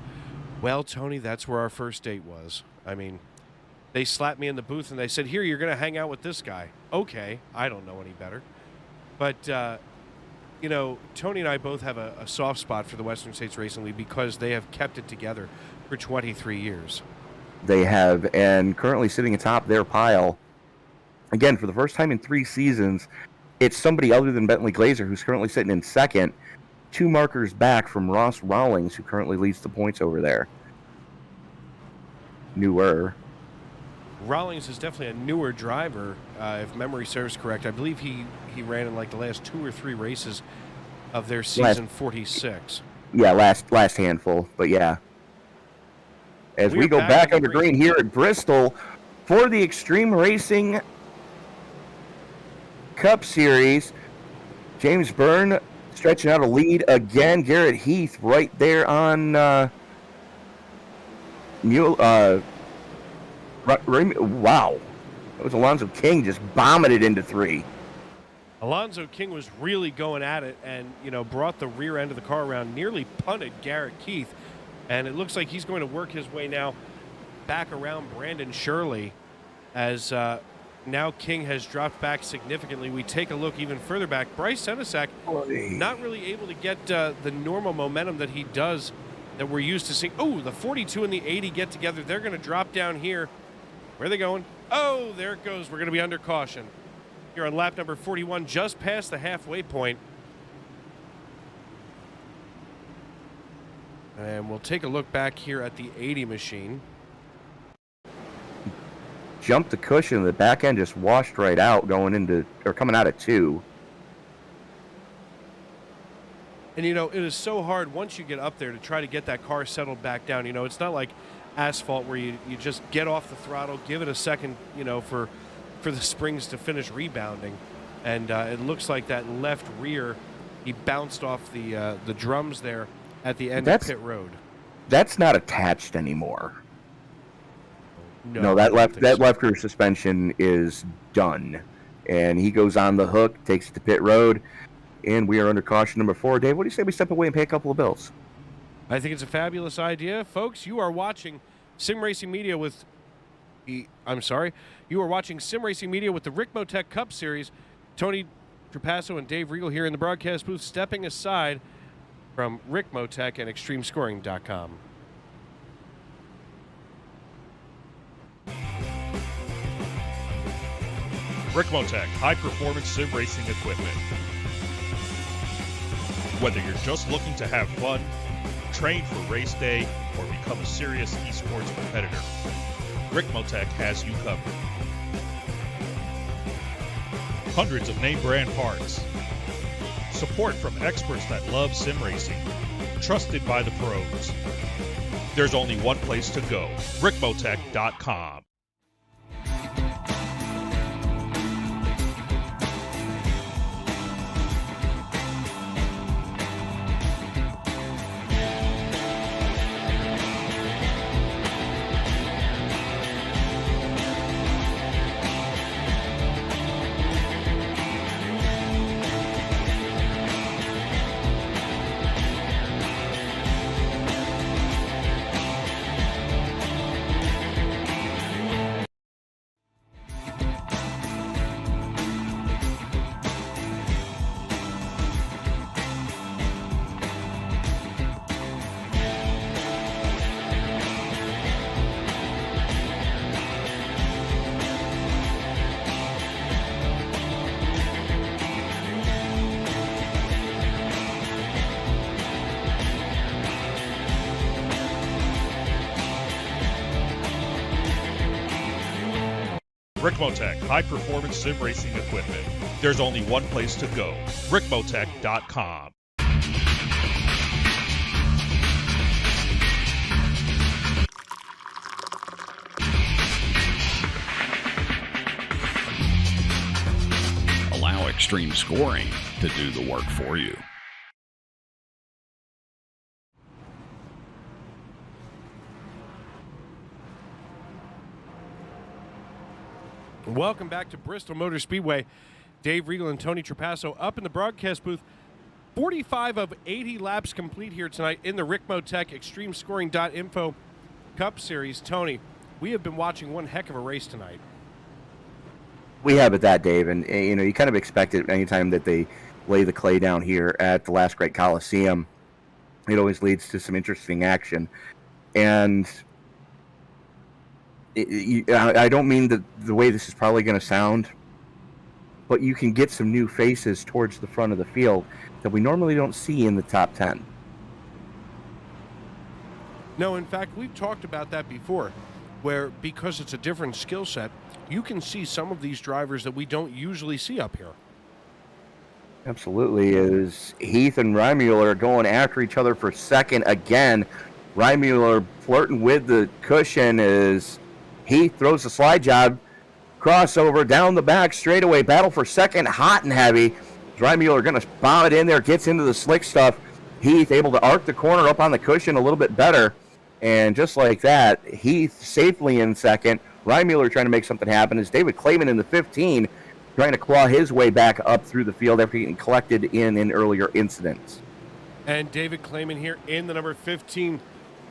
Speaker 3: Tony, that's where our first date was. I mean, they slapped me in the booth and they said, here, you're going to hang out with this guy. Okay, I don't know any better. But, Tony and I both have a soft spot for the Western States Racing League because they have kept it together for 23 years.
Speaker 4: They have, and currently sitting atop their pile, again, for the first time in 3 seasons, it's somebody other than Bentley Glazer who's currently sitting in second, 2 markers back from Ross Rawlings, who currently leads the points over there. Newer.
Speaker 3: Rawlings is definitely a newer driver, if memory serves correct. I believe he ran in like the last 2 or 3 races of their season 46.
Speaker 4: Yeah, last handful, but yeah. As we go back under green here at Bristol for the Extreme Racing Cup Series, James Byrne stretching out a lead again. Garrett Heath right there on wow. That was Alonzo King just bombing it into 3.
Speaker 3: Alonzo King was really going at it and, brought the rear end of the car around, nearly punted Garrett Keith. And it looks like he's going to work his way now back around Brandon Shirley as now King has dropped back significantly. We take a look even further back. Bryce Senesac not really able to get the normal momentum that he does that we're used to seeing. Oh, the 42 and the 80 get together. They're going to drop down here. Where are they going? Oh, there it goes. We're going to be under caution. Here on lap number 41, just past the halfway point. And we'll take a look back here at the 80 machine.
Speaker 4: Jumped the cushion, the back end just washed right out coming out at 2.
Speaker 3: And it is so hard once you get up there to try to get that car settled back down. It's not like asphalt where you just get off the throttle, give it a second, for the springs to finish rebounding. And it looks like that left rear, he bounced off the drums there at the end of pit road.
Speaker 4: That's not attached anymore.
Speaker 3: No,
Speaker 4: that left rear suspension is done. And he goes on the hook, takes it to pit road, and we are under caution number 4. Dave, what do you say we step away and pay a couple of bills?
Speaker 3: I think it's a fabulous idea. Folks, you are watching Sim Racing Media with I'm sorry. You are watching Sim Racing Media with the Ricmotech Cup Series. Tony Trapasso and Dave Regal here in the broadcast booth, stepping aside from Ricmotech and ExtremeScoring.com.
Speaker 2: Ricmotech, high-performance sim racing equipment. Whether you're just looking to have fun, train for race day, or become a serious eSports competitor, Ricmotech has you covered. Hundreds of name brand parts. Support from experts that love sim racing. Trusted by the pros. There's only one place to go, Ricmotech.com. Ricmotech, high-performance sim racing equipment. There's only one place to go, Ricmotech.com.
Speaker 5: Allow Extreme Scoring to do the work for you.
Speaker 3: Welcome back to Bristol Motor Speedway. Dave Regal and Tony Trapasso up in the broadcast booth. 45 of 80 laps complete here tonight in the Ricmotech ExtremeScoring.info Cup Series. Tony, we have been watching one heck of a race tonight.
Speaker 4: We have it that, Dave, and you know, you kind of expect it anytime that they lay the clay down here at the last great Coliseum. It always leads to some interesting action, and I don't mean that the way this is probably going to sound, but you can get some new faces towards the front of the field that we normally don't see in the top 10.
Speaker 3: No, in fact, we've talked about that before, where because it's a different skill set, you can see some of these drivers that we don't usually see up here.
Speaker 4: Absolutely. As Heath and Reimuller are going after each other for second again. Reimuller flirting with the cushion as Heath throws the slide job, crossover down the back straightaway, battle for second, hot and heavy. Reimuller going to bomb it in there, gets into the slick stuff. Heath able to arc the corner up on the cushion a little bit better. And just like that, Heath safely in second. Reimuller trying to make something happen as David Clayman in the 15 trying to claw his way back up through the field after getting collected in an earlier incident.
Speaker 3: And David Clayman here in the number 15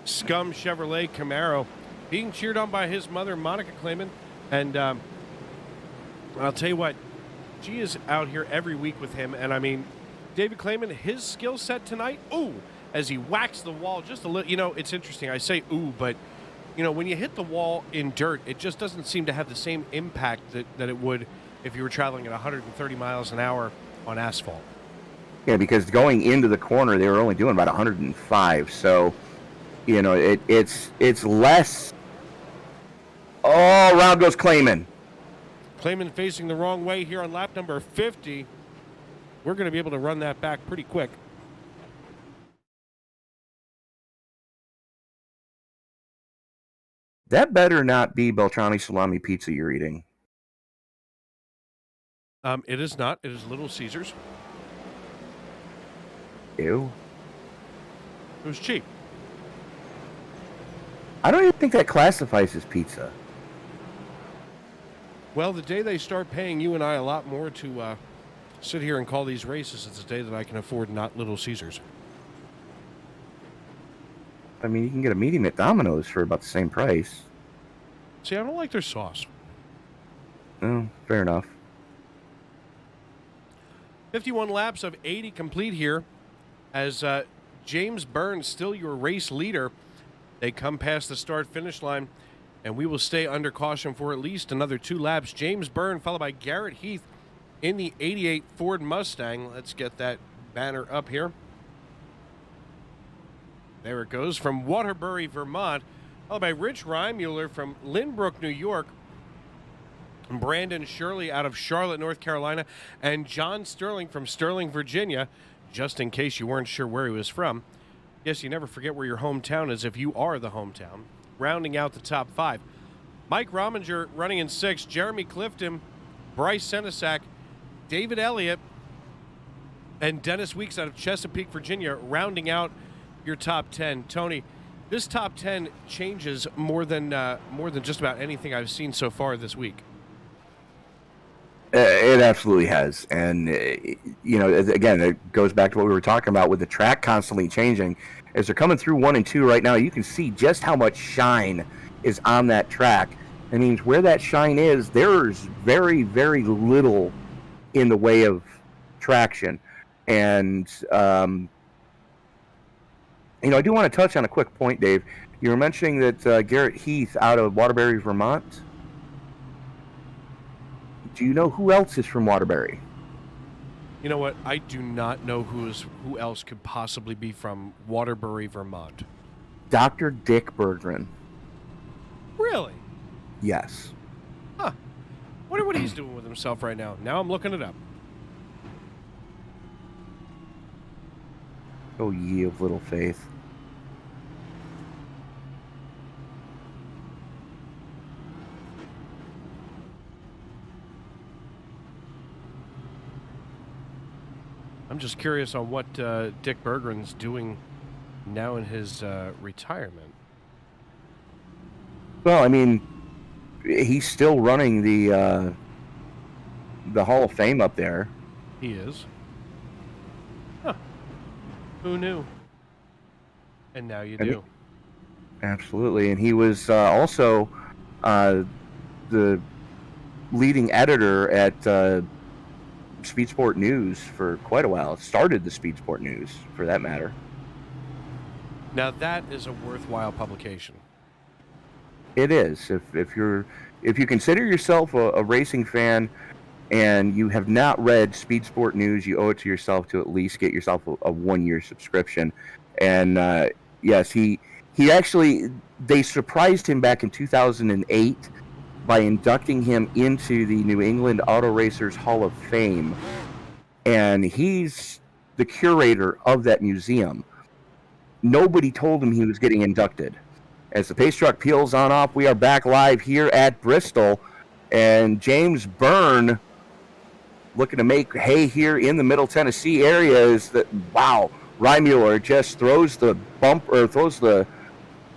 Speaker 3: Scum Chevrolet Camaro, being cheered on by his mother, Monica Clayman. And I'll tell you what, she is out here every week with him. And I mean, David Clayman, his skill set tonight, ooh, as he whacks the wall just a little. You know, it's interesting. I say ooh, but, you know, when you hit the wall in dirt, it just doesn't seem to have the same impact that it would if you were traveling at 130 miles an hour on asphalt.
Speaker 4: Yeah, because going into the corner, they were only doing about 105. So, you know, it's less. Oh, round goes Clayman.
Speaker 3: Clayman facing the wrong way here on lap number 50. We're going to be able to run that back pretty quick.
Speaker 4: That better not be Beltrami salami pizza you're eating.
Speaker 3: It is not. It is Little Caesars.
Speaker 4: Ew.
Speaker 3: It was cheap.
Speaker 4: I don't even think that classifies as pizza.
Speaker 3: Well, the day they start paying you and I a lot more to sit here and call these races, it's the day that I can afford not Little Caesars.
Speaker 4: I mean, you can get a medium at Domino's for about the same price.
Speaker 3: See, I don't like their sauce.
Speaker 4: Oh, fair enough.
Speaker 3: 51 laps of 80 complete here as James Byrne, still your race leader. They come past the start-finish line, and we will stay under caution for at least another 2 laps. James Byrne followed by Garrett Heath in the 88 Ford Mustang. Let's get that banner up here. There it goes from Waterbury, Vermont, followed by Rich Reimuller from Lynbrook, New York, Brandon Shirley out of Charlotte, North Carolina, and John Sterling from Sterling, Virginia, just in case you weren't sure where he was from. Yes, you never forget where your hometown is if you are the hometown. Rounding out the top 5. Mike Rominger running in 6th, Jeremy Clifton, Bryce Senesac, David Elliott, and Dennis Weeks out of Chesapeake, Virginia, rounding out your top 10. Tony, this top 10 changes more than just about anything I've seen so far this week.
Speaker 4: It absolutely has. And, again, it goes back to what we were talking about with the track constantly changing. As they're coming through 1 and 2 right now, you can see just how much shine is on that track. It means where that shine is, there's very, very little in the way of traction. And, I do want to touch on a quick point, Dave. You were mentioning that Garrett Heath out of Waterbury, Vermont. Do you know who else is from Waterbury?
Speaker 3: You know what? I do not know who else could possibly be from Waterbury, Vermont.
Speaker 4: Dr. Dick Berggren.
Speaker 3: Really?
Speaker 4: Yes.
Speaker 3: Huh. Wonder what he's doing with himself right now. Now I'm looking it up.
Speaker 4: Oh, ye of little faith.
Speaker 3: I'm just curious on what Dick Berggren's doing now in his retirement.
Speaker 4: Well, I mean, he's still running the Hall of Fame up there.
Speaker 3: He is. Huh. Who knew? And now you do.
Speaker 4: Absolutely. And he was also the leading editor at Speed Sport News for quite a while. Started the Speed Sport News, for that matter.
Speaker 3: Now that is a worthwhile publication.
Speaker 4: It is. If you consider yourself a racing fan and you have not read Speed Sport News, you owe it to yourself to at least get yourself a 1-year subscription. And yes, he actually, they surprised him back in 2008 by inducting him into the New England Auto Racers Hall of Fame. And he's the curator of that museum. Nobody told him he was getting inducted. As the pace truck peels on off, we are back live here at Bristol. And James Byrne, looking to make hay here in the Middle Tennessee area, is that, wow, Reimuller just throws the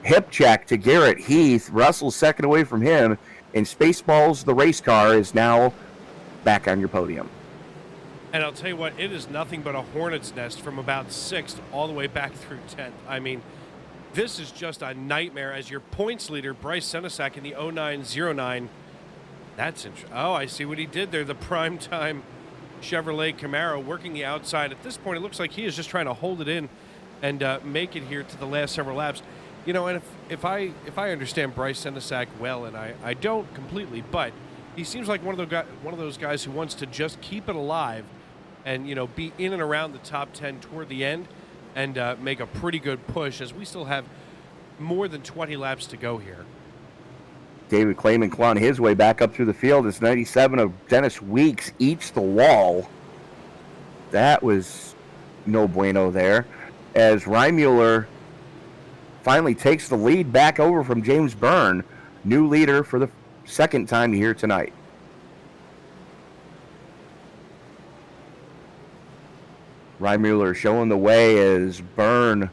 Speaker 4: hip check to Garrett Heath. Russell's second away from him. And Spaceballs, the race car, is now back on your podium.
Speaker 3: And I'll tell you what, it is nothing but a hornet's nest from about 6th all the way back through 10th. I mean, this is just a nightmare as your points leader, Bryce Senesac, in the 0909. That's interesting. Oh, I see what he did there. The primetime Chevrolet Camaro working the outside. At this point, it looks like he is just trying to hold it in and make it here to the last several laps. You know, and if I understand Bryce Senesac well, and I don't completely, but he seems like one of those guys who wants to just keep it alive and, be in and around the top 10 toward the end and make a pretty good push, as we still have more than 20 laps to go here.
Speaker 4: David Clayman clawing his way back up through the field as 97 of Dennis Weeks eats the wall. That was no bueno there. As Reimuller finally takes the lead back over from James Byrne, new leader for the second time here tonight. Reimuller showing the way as Byrne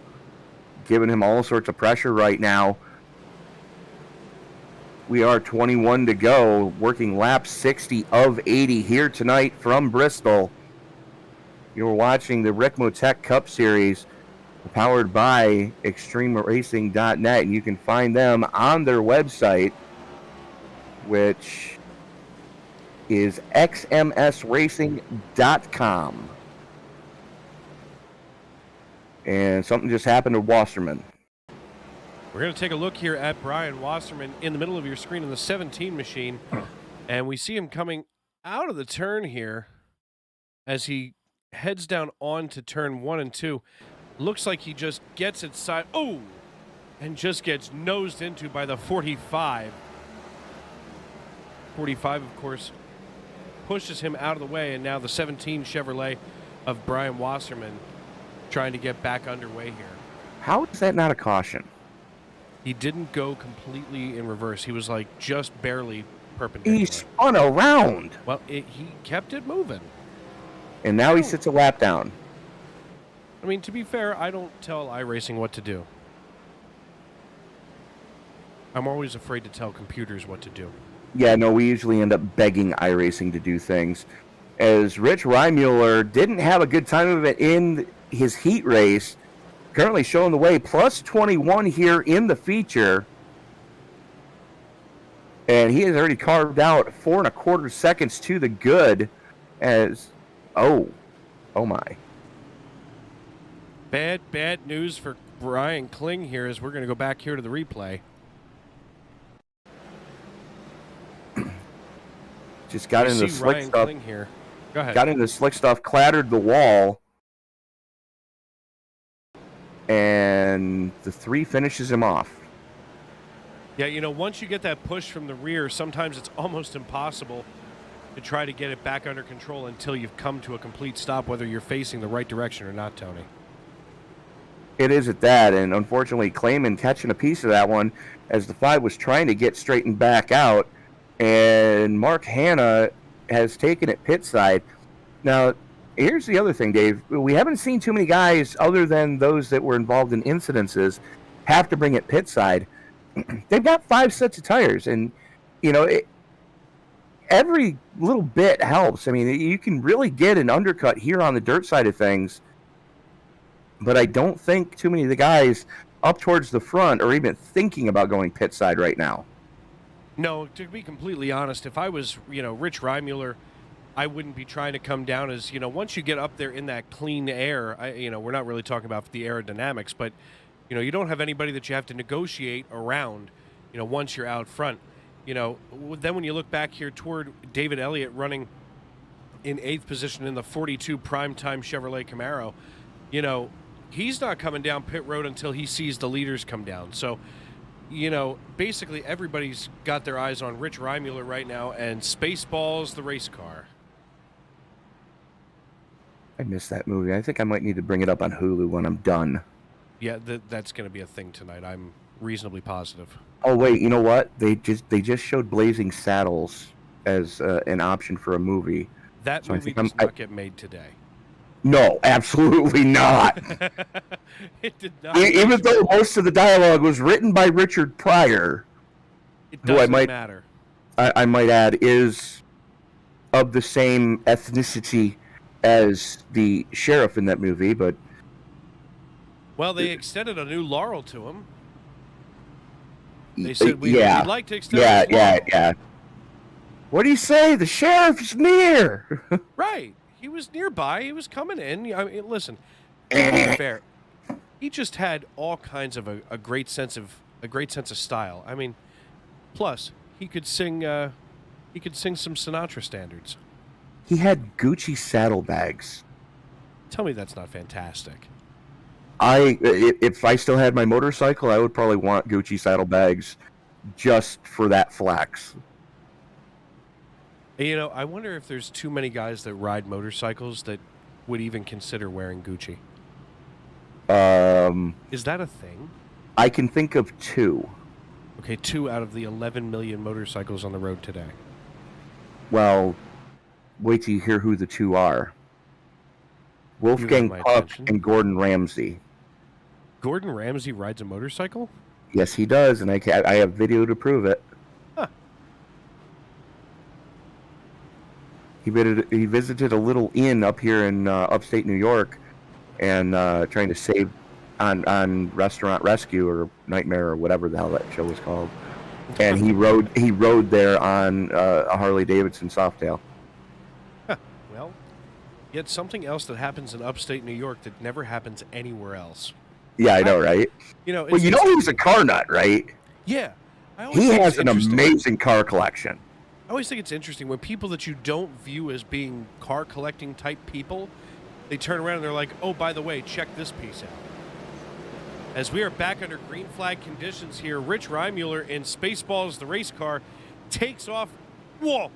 Speaker 4: giving him all sorts of pressure right now. We are 21 to go, working lap 60 of 80 here tonight from Bristol. You're watching the Ricmotech Cup Series, powered by ExtremeRacing.net, and you can find them on their website which is xmsracing.com. And something just happened to Wasserman.
Speaker 3: We're going to take a look here at Brian Wasserman in the middle of your screen in the 17 machine. And we see him coming out of the turn here as he heads down onto turn 1 and 2. Looks like he just gets it side. Oh! And just gets nosed into by the 45. 45, of course, pushes him out of the way. And now the 17 Chevrolet of Brian Wasserman trying to get back underway here.
Speaker 4: How is that not a caution?
Speaker 3: He didn't go completely in reverse. He was like just barely perpendicular.
Speaker 4: He spun around.
Speaker 3: Well, he kept it moving.
Speaker 4: And now he sits a lap down.
Speaker 3: I mean, to be fair, I don't tell iRacing what to do. I'm always afraid to tell computers what to do.
Speaker 4: Yeah, no, we usually end up begging iRacing to do things. As Rich Reimuller didn't have a good time of it in his heat race, currently showing the way, plus 21 here in the feature. And he has already carved out 4 1/4 seconds to the good as, oh my.
Speaker 3: Bad news for Brian Kling here as we're going to go back here to the replay.
Speaker 4: Just got into the slick
Speaker 3: Ryan
Speaker 4: stuff.
Speaker 3: Kling here. Go ahead.
Speaker 4: Got into the slick stuff, clattered the wall. And the 3 finishes him off.
Speaker 3: Yeah, you know, once you get that push from the rear, sometimes it's almost impossible to try to get it back under control until you've come to a complete stop, whether you're facing the right direction or not, Tony.
Speaker 4: It is at that, and unfortunately Clayman catching a piece of that one as the 5 was trying to get straightened back out, and Mark Hanna has taken it pit side. Now, here's the other thing, Dave. We haven't seen too many guys, other than those that were involved in incidences, have to bring it pit side. They've got 5 sets of tires, and, you know, every little bit helps. I mean, you can really get an undercut here on the dirt side of things, but I don't think too many of the guys up towards the front are even thinking about going pit side right now.
Speaker 3: No, to be completely honest, if I was, you know, Rich Reimuller, I wouldn't be trying to come down as, you know, once you get up there in that clean air, you know, we're not really talking about the aerodynamics, but, you know, you don't have anybody that you have to negotiate around, you know, once you're out front. You know, then when you look back here toward David Elliott running in 8th position in the 42 Primetime Chevrolet Camaro, you know, he's not coming down pit road until he sees the leaders come down. So, you know, basically everybody's got their eyes on Rich Reimuller right now and Spaceballs, the race car.
Speaker 4: I missed that movie. I think I might need to bring it up on Hulu when I'm done.
Speaker 3: Yeah, that's going to be a thing tonight. I'm reasonably positive.
Speaker 4: Oh wait, you know what? They just showed Blazing Saddles as an option for a movie.
Speaker 3: That movie does not get made today.
Speaker 4: No, absolutely not.
Speaker 3: It did not.
Speaker 4: Even though most of the dialogue was written by Richard Pryor,
Speaker 3: it doesn't matter.
Speaker 4: I might add, is of the same ethnicity as the sheriff in that movie, but
Speaker 3: well, they extended a new laurel to him. They said we'd like to extend.
Speaker 4: Yeah. What do you say? The sheriff's near.
Speaker 3: Right. He was nearby. He was coming in. I mean, listen, to be fair, he just had all kinds of a great sense of style. I mean, plus he could sing some Sinatra standards.
Speaker 4: He had Gucci saddlebags.
Speaker 3: Tell me that's not fantastic.
Speaker 4: If I still had my motorcycle, I would probably want Gucci saddlebags just for that flex.
Speaker 3: You know, I wonder if there's too many guys that ride motorcycles that would even consider wearing Gucci. Is that a thing?
Speaker 4: I can think of 2.
Speaker 3: Okay, 2 out of the 11 million motorcycles on the road today.
Speaker 4: Well, wait till you hear who the 2 are. Wolfgang Puck and Gordon Ramsay.
Speaker 3: Gordon Ramsay rides a motorcycle?
Speaker 4: Yes, he does, and I have video to prove it.
Speaker 3: Huh.
Speaker 4: He visited a little inn up here in upstate New York, and trying to save on Restaurant Rescue or Nightmare or whatever the hell that show was called. and he rode there on a Harley Davidson Softail.
Speaker 3: Well, yet something else that happens in upstate New York that never happens anywhere else.
Speaker 4: Yeah, I know, right?
Speaker 3: Well,
Speaker 4: he's a car nut, right?
Speaker 3: Yeah.
Speaker 4: He has an amazing car collection.
Speaker 3: I always think it's interesting when people that you don't view as being car collecting type people, they turn around and they're like, oh, by the way, check this piece out. As we are back under green flag conditions here, Rich Reimuller in Spaceballs, the race car, takes off. Whoa!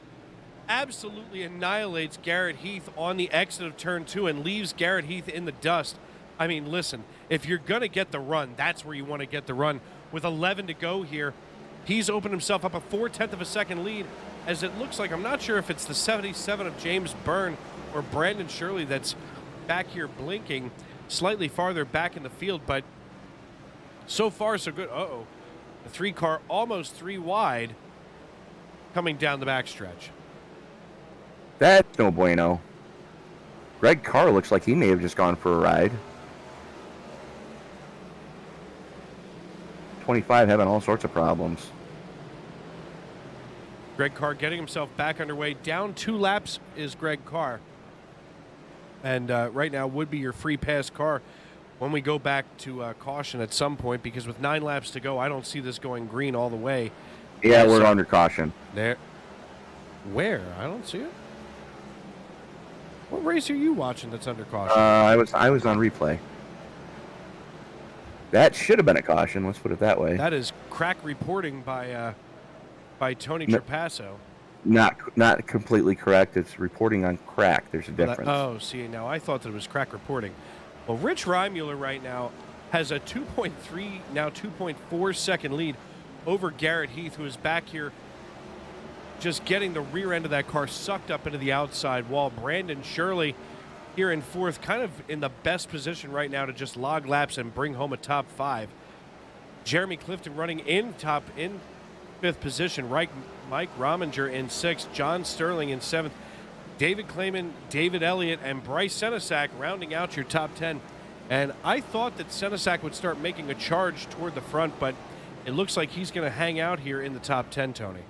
Speaker 3: Absolutely annihilates Garrett Heath on the exit of turn 2 and leaves Garrett Heath in the dust. I mean, listen, if you're going to get the run, that's where you want to get the run. With 11 to go here, he's opened himself up a 0.4 of a second lead, as it looks like, I'm not sure if it's the 77 of James Byrne or Brandon Shirley that's back here blinking slightly farther back in the field, but so far so good. Uh-oh. The 3 car almost 3 wide coming down the backstretch.
Speaker 4: That's no bueno. Greg Carr looks like he may have just gone for a ride. 25 having all sorts of problems.
Speaker 3: Greg Carr getting himself back underway. Down 2 laps is Greg Carr. And right now would be your free pass car when we go back to caution at some point, because with 9 laps to go, I don't see this going green all the way.
Speaker 4: Yeah, we're under caution.
Speaker 3: There. Where? I don't see it. What race are you watching that's under caution?
Speaker 4: I was on replay. That should have been a caution. Let's put it that way.
Speaker 3: That is crack reporting by Tony Trapasso.
Speaker 4: Not completely correct. It's reporting on crack. There's a difference.
Speaker 3: See, now I thought that it was crack reporting. Well, Rich Reimuller right now has a 2.3, now 2.4 second lead over Garrett Heath, who is back here just getting the rear end of that car sucked up into the outside wall. Brandon Shirley here in 4th, kind of in the best position right now to just log laps and bring home a top 5. Jeremy Clifton running in 5th position. Mike Rominger in 6th. John Sterling in 7th. David Clayman, David Elliott, and Bryce Senesac rounding out your top 10. And I thought that Senesac would start making a charge toward the front, but it looks like he's going to hang out here in the top 10, Tony.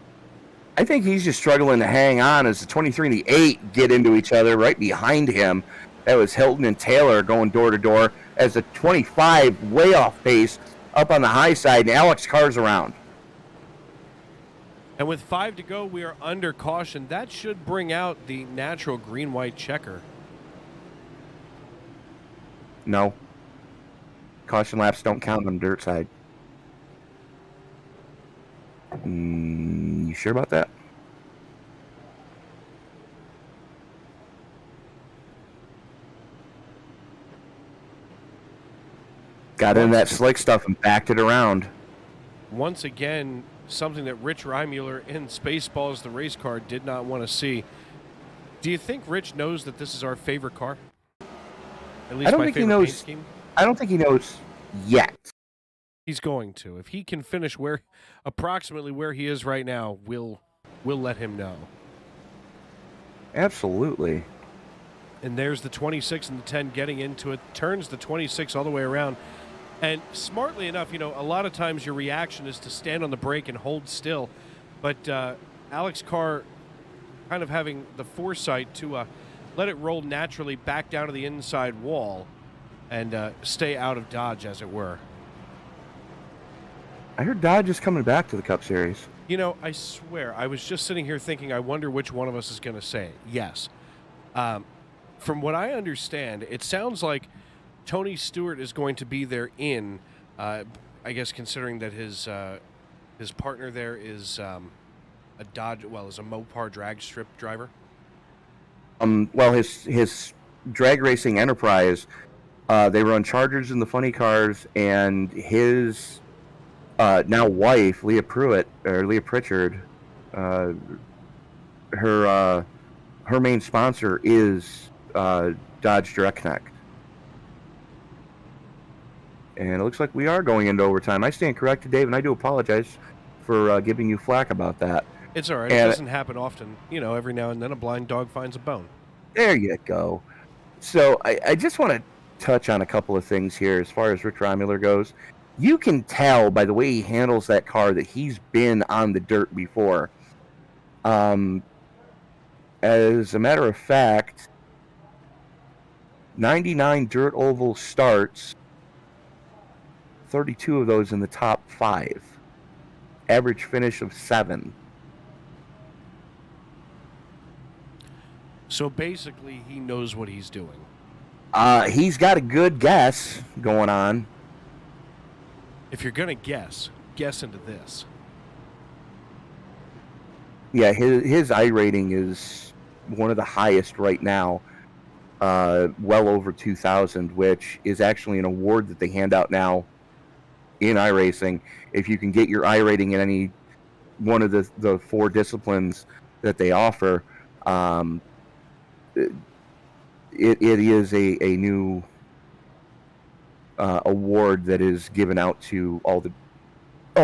Speaker 4: I think he's just struggling to hang on as the 23 and the 8 get into each other right behind him. That was Hilton and Taylor going door to door as the 25 way off pace up on the high side, and Alex Carr's around.
Speaker 3: And with 5 to go, we are under caution. That should bring out the natural green-white checker.
Speaker 4: No. Caution laps don't count on the dirt side. You sure about that? Got in that slick stuff and backed it around.
Speaker 3: Once again, something that Rich Reimuller in Spaceballs, the race car, did not want to see. Do you think Rich knows that this is our favorite car? At least
Speaker 4: I don't
Speaker 3: my
Speaker 4: think he
Speaker 3: favorite
Speaker 4: knows.
Speaker 3: paint scheme?
Speaker 4: I don't think he knows yet.
Speaker 3: He's going to. If he can finish approximately where he is right now, we'll let him know.
Speaker 4: Absolutely.
Speaker 3: And there's the 26 and the 10 getting into it. Turns the 26 all the way around. And smartly enough, a lot of times your reaction is to stand on the brake and hold still. But Alex Carr kind of having the foresight to let it roll naturally back down to the inside wall and stay out of Dodge, as it were.
Speaker 4: I heard Dodge is coming back to the Cup Series.
Speaker 3: I swear, I was just sitting here thinking, I wonder which one of us is going to say it. Yes. From what I understand, it sounds like Tony Stewart is going to be there I guess considering that his partner there is a Dodge, is a Mopar drag strip driver.
Speaker 4: Well, his drag racing enterprise, they run Chargers in the funny cars, and his now wife, Leah Pritchard, her main sponsor is Dodge Direct Connect. And it looks like we are going into overtime. I stand corrected, Dave, and I do apologize for giving you flack about that.
Speaker 3: It's all right. It doesn't happen often. Every now and then a blind dog finds a bone.
Speaker 4: There you go. So I just want to touch on a couple of things here as far as Rich Reimuller goes. you can tell by the way he handles that car that he's been on the dirt before. As a matter of fact, 99 dirt oval starts, 32 of those in the top 5. Average finish of 7.
Speaker 3: So basically, he knows what he's doing.
Speaker 4: He's got a good guess going on.
Speaker 3: If you're going to guess into this.
Speaker 4: Yeah, his I rating is one of the highest right now, well over 2,000, which is actually an award that they hand out now in iRacing. If you can get your I rating in any one of the 4 disciplines that they offer, it is a new award that is given out to all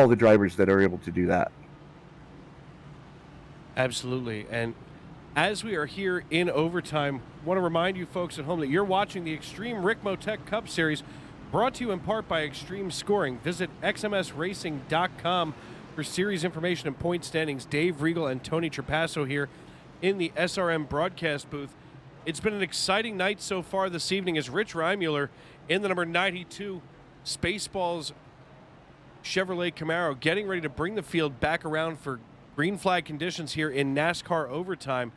Speaker 4: the drivers that are able to do that.
Speaker 3: Absolutely. And as we are here in overtime, I want to remind you folks at home that you're watching the Extreme Ricmotech Cup Series, brought to you in part by Extreme Scoring. Visit xmsracing.com for series information and point standings. Dave Regal and Tony Trapasso here in the SRM broadcast booth. It's been an exciting night so far this evening as Rich Reimuller in the number 92 Spaceballs Chevrolet Camaro getting ready to bring the field back around for green flag conditions here in NASCAR overtime.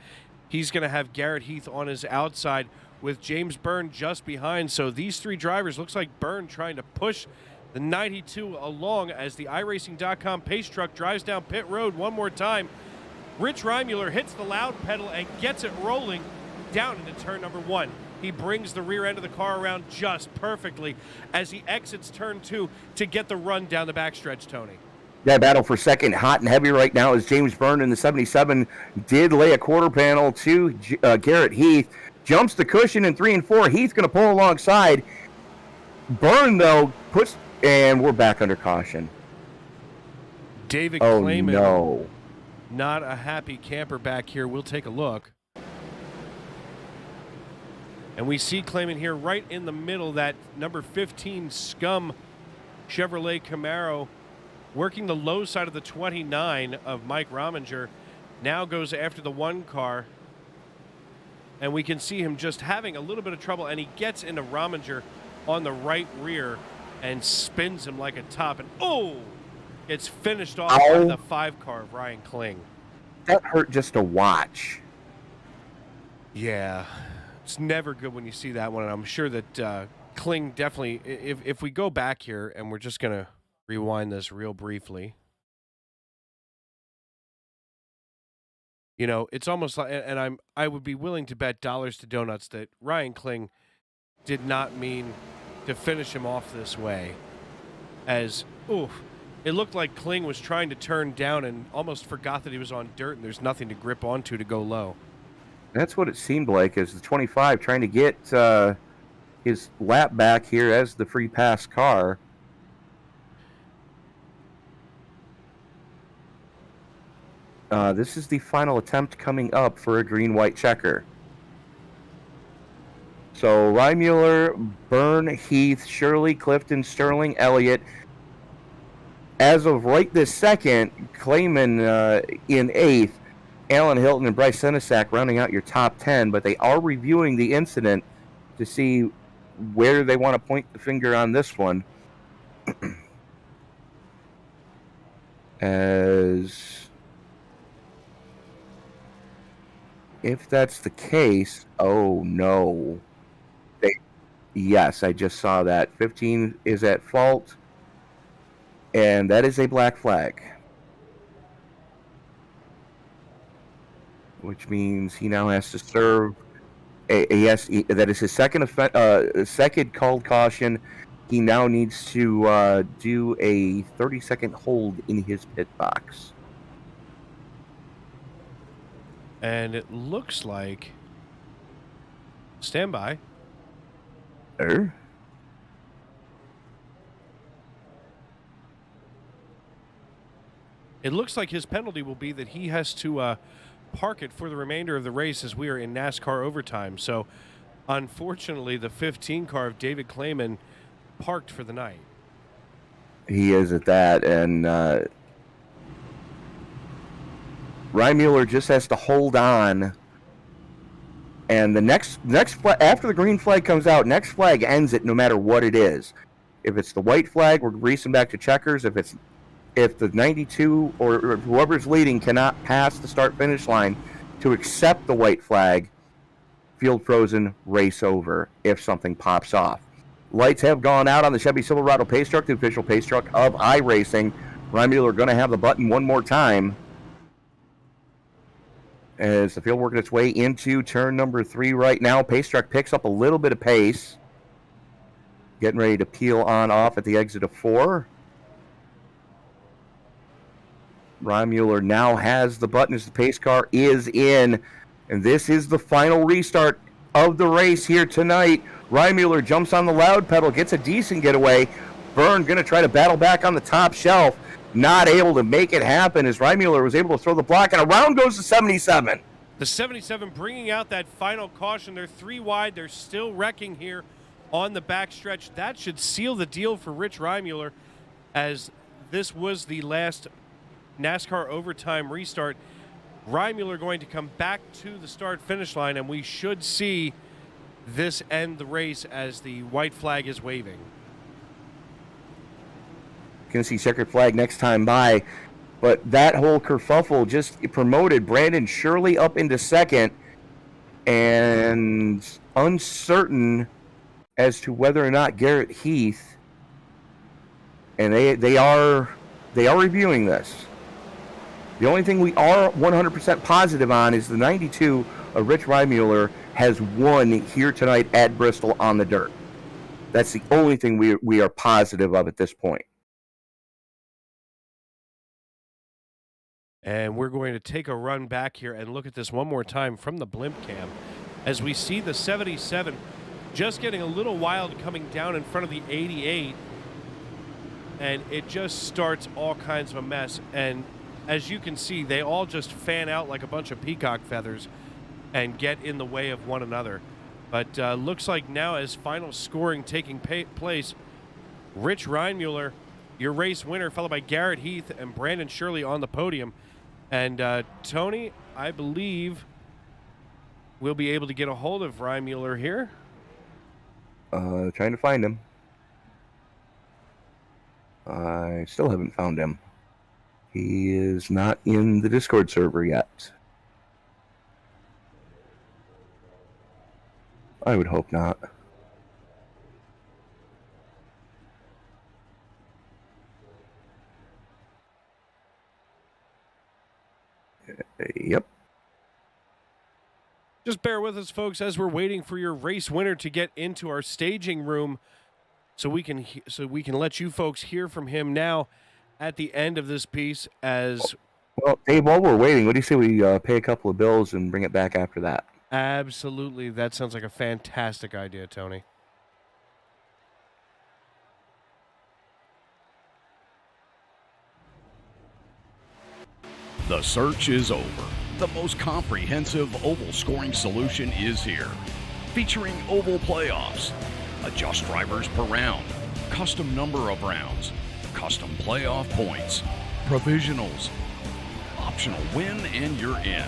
Speaker 3: He's going to have Garrett Heath on his outside with James Byrne just behind. So these 3 drivers, looks like Byrne trying to push the 92 along as the iRacing.com pace truck drives down pit road one more time. Rich Reimuller hits the loud pedal and gets it rolling down into turn number 1. He brings the rear end of the car around just perfectly as he exits turn 2 to get the run down the backstretch, Tony.
Speaker 4: That battle for second, hot and heavy right now, as James Byrne in the 77 did lay a quarter panel to Garrett Heath. Jumps the cushion in 3 and 4. Heath going to pull alongside. Byrne, though, puts, and we're back under caution.
Speaker 3: David
Speaker 4: Oh,
Speaker 3: Clayman,
Speaker 4: no.
Speaker 3: not a happy camper back here. We'll take a look. And we see Clayman here right in the middle, that number 15 Scum Chevrolet Camaro, working the low side of the 29 of Mike Rominger, now goes after the 1 car. And we can see him just having a little bit of trouble, and he gets into Rominger on the right rear and spins him like a top. And it's finished off by the 5 car of Ryan Kling.
Speaker 4: That hurt just to watch.
Speaker 3: Yeah, it's never good when you see that one. And I'm sure that Kling definitely, if we go back here and we're just going to rewind this real briefly. You know, it's almost like, and I would be willing to bet dollars to donuts that Ryan Kling did not mean to finish him off this way. As, it looked like Kling was trying to turn down and almost forgot that he was on dirt and there's nothing to grip onto to go low.
Speaker 4: That's what it seemed like, as the 25 trying to get his lap back here as the free pass car. This is the final attempt coming up for a green-white checker. So Reimuller, Byrne, Heath, Shirley, Clifton, Sterling, Elliott. As of right this second, Clayman in 8th, Alan Hilton and Bryce Senesac rounding out your top 10, but they are reviewing the incident to see where they want to point the finger on this one. As if that's the case, oh no. Yes, I just saw that. 15 is at fault, and that is a black flag. Which means he now has to serve that is his second called caution. He now needs to do a 30-second hold in his pit box.
Speaker 3: And it looks like, stand by. It looks like his penalty will be that he has to park it for the remainder of the race as we are in NASCAR overtime. So, unfortunately, the 15 car of David Clayman parked for the night.
Speaker 4: He is at that, and Reimuller just has to hold on. And the next after the green flag comes out, next flag ends it no matter what it is. If it's the white flag, we're racing back to checkers. If the 92 or whoever's leading cannot pass the start-finish line to accept the white flag, field frozen, race over if something pops off. Lights have gone out on the Chevy Silverado pace truck, the official pace truck of iRacing. Reimuller going to have the button one more time as the field working its way into turn number 3 right now. Pace truck picks up a little bit of pace. Getting ready to peel on off at the exit of 4. Reimuller now has the button as the pace car is in. And this is the final restart of the race here tonight. Reimuller jumps on the loud pedal, gets a decent getaway. Byrne going to try to battle back on the top shelf. Not able to make it happen as Reimuller was able to throw the block, and around goes the 77.
Speaker 3: The 77 bringing out that final caution. They're 3 wide. They're still wrecking here on the backstretch. That should seal the deal for Rich Reimuller, as this was the last NASCAR overtime restart. Reimuller going to come back to the start-finish line, and we should see this end the race as the white flag is waving.
Speaker 4: Going to see checkered flag next time by, but that whole kerfuffle just promoted Brandon Shirley up into second, and uncertain as to whether or not Garrett Heath, and they are reviewing this. The only thing we are 100% positive on is the 92 of Rich Reimuller has won here tonight at Bristol on the dirt. That's the only thing we are positive of at this point.
Speaker 3: And we're going to take a run back here and look at this one more time from the blimp cam as we see the 77 just getting a little wild coming down in front of the 88, and it just starts all kinds of a mess. And as you can see, they all just fan out like a bunch of peacock feathers and get in the way of one another. But looks like now, as final scoring taking place, Rich Reimuller, your race winner, followed by Garrett Heath and Brandon Shirley on the podium. And Tony, I believe we'll be able to get a hold of Reimuller here.
Speaker 4: Trying to find him. I still haven't found him. He is not in the Discord server yet. I would hope not. Yep.
Speaker 3: Just bear with us, folks, as we're waiting for your race winner to get into our staging room, so we can let you folks hear from him now at the end of this piece. As
Speaker 4: well, Dave, while we're waiting, what do you say we pay a couple of bills and bring it back after that?
Speaker 3: Absolutely, that sounds like a fantastic idea, Tony.
Speaker 5: The search is over. The most comprehensive oval scoring solution is here. Featuring oval playoffs, adjust drivers per round, custom number of rounds, custom playoff points, provisionals, optional win and you're in,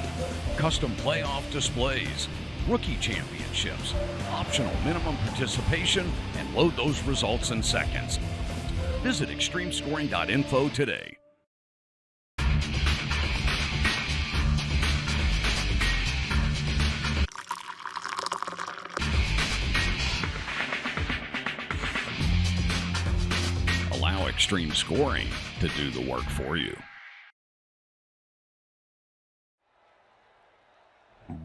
Speaker 5: custom playoff displays, rookie championships, optional minimum participation, and load those results in seconds. Visit extremescoring.info today. Allow Extreme Scoring to do the work for you.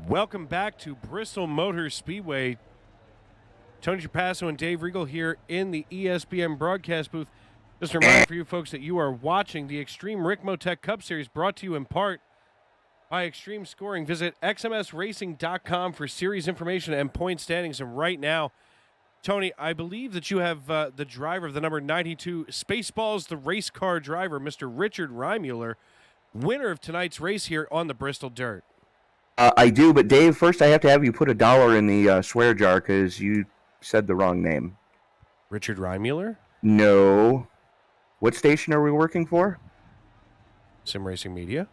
Speaker 3: Welcome back to Bristol Motor Speedway. Tony Trapasso and Dave Regal here in the ESBN broadcast booth. Just a reminder for you folks that you are watching the Extreme Ricmotech Cup Series, brought to you in part by Extreme Scoring. Visit xmsracing.com for series information and point standings. And right now, Tony, I believe that you have the driver of the number 92 Spaceballs, the race car driver, Mr. Richard Reimuller, winner of tonight's race here on the Bristol Dirt.
Speaker 4: I do, but Dave, first I have to have you put $1 in the swear jar because you said the wrong name.
Speaker 3: Richard Reimuller?
Speaker 4: No. What station are we working for?
Speaker 3: Sim Racing Media.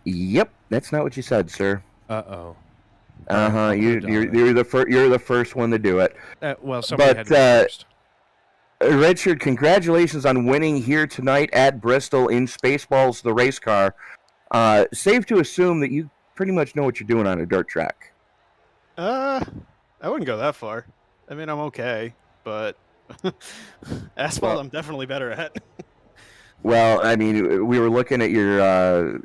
Speaker 4: Yep, that's not what you said, sir.
Speaker 3: Uh-oh.
Speaker 4: Uh huh.
Speaker 3: I'll put $1.
Speaker 4: You're the first one to do it.
Speaker 3: Well, somebody had to be first.
Speaker 4: Richard, congratulations on winning here tonight at Bristol in Spaceballs, the race car. Safe to assume that you pretty much know what you're doing on a dirt track.
Speaker 6: I wouldn't go that far. I mean, I'm okay, but asphalt, I'm definitely better at.
Speaker 4: Well, I mean, we were looking at your,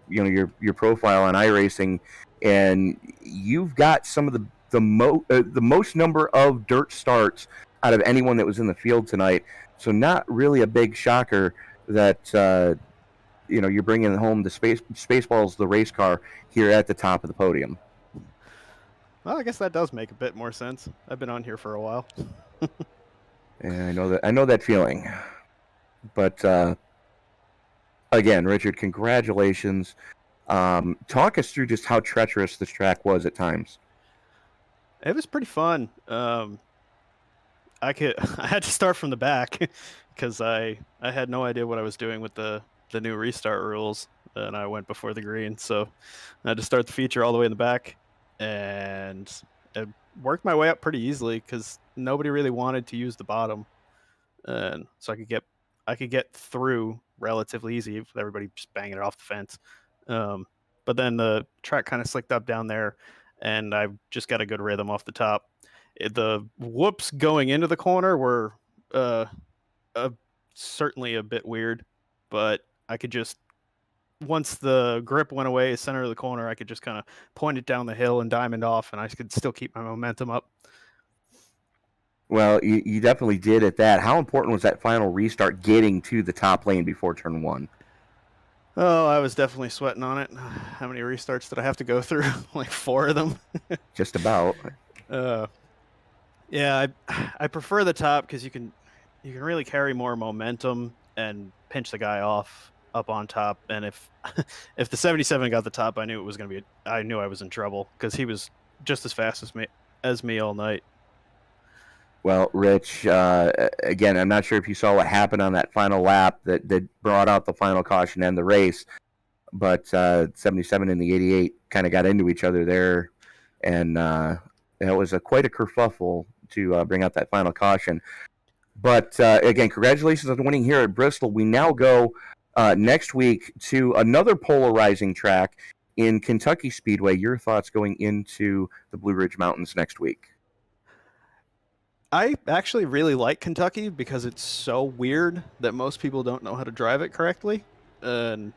Speaker 4: your profile on iRacing, and you've got some of the most number of dirt starts out of anyone that was in the field tonight. So not really a big shocker that you're bringing home the Spaceballs, the race car, here at the top of the podium.
Speaker 6: Well, I guess that does make a bit more sense. I've been on here for a while.
Speaker 4: And I know that feeling. But again, Richard, congratulations. Talk us through just how treacherous this track was at times.
Speaker 6: It was pretty fun. I had to start from the back because I had no idea what I was doing with the new restart rules, and I went before the green, so I had to start the feature all the way in the back, and it worked my way up pretty easily because nobody really wanted to use the bottom, and so I could get through relatively easy with everybody just banging it off the fence. But then the track kind of slicked up down there, and I just got a good rhythm off the top. The whoops going into the corner were certainly a bit weird, but I could just, once the grip went away, center of the corner, I could just kind of point it down the hill and diamond off, and I could still keep my momentum up.
Speaker 4: Well, you definitely did at that. How important was that final restart getting to the top lane before turn one?
Speaker 6: Oh, I was definitely sweating on it. How many restarts did I have to go through? Like 4 of them.
Speaker 4: Just about.
Speaker 6: Yeah, I prefer the top because you can really carry more momentum and pinch the guy off up on top. And if the 77 got the top, I knew I was in trouble because he was just as fast as me all night.
Speaker 4: Well, Rich, again, I'm not sure if you saw what happened on that final lap that brought out the final caution and the race, but 77 and the 88 kind of got into each other there, and it was quite a kerfuffle to bring out that final caution. But again, congratulations on winning here at Bristol. We now go next week to another polarizing track in Kentucky Speedway. Your thoughts going into the Blue Ridge Mountains next week?
Speaker 6: I actually really like Kentucky because it's so weird that most people don't know how to drive it correctly. And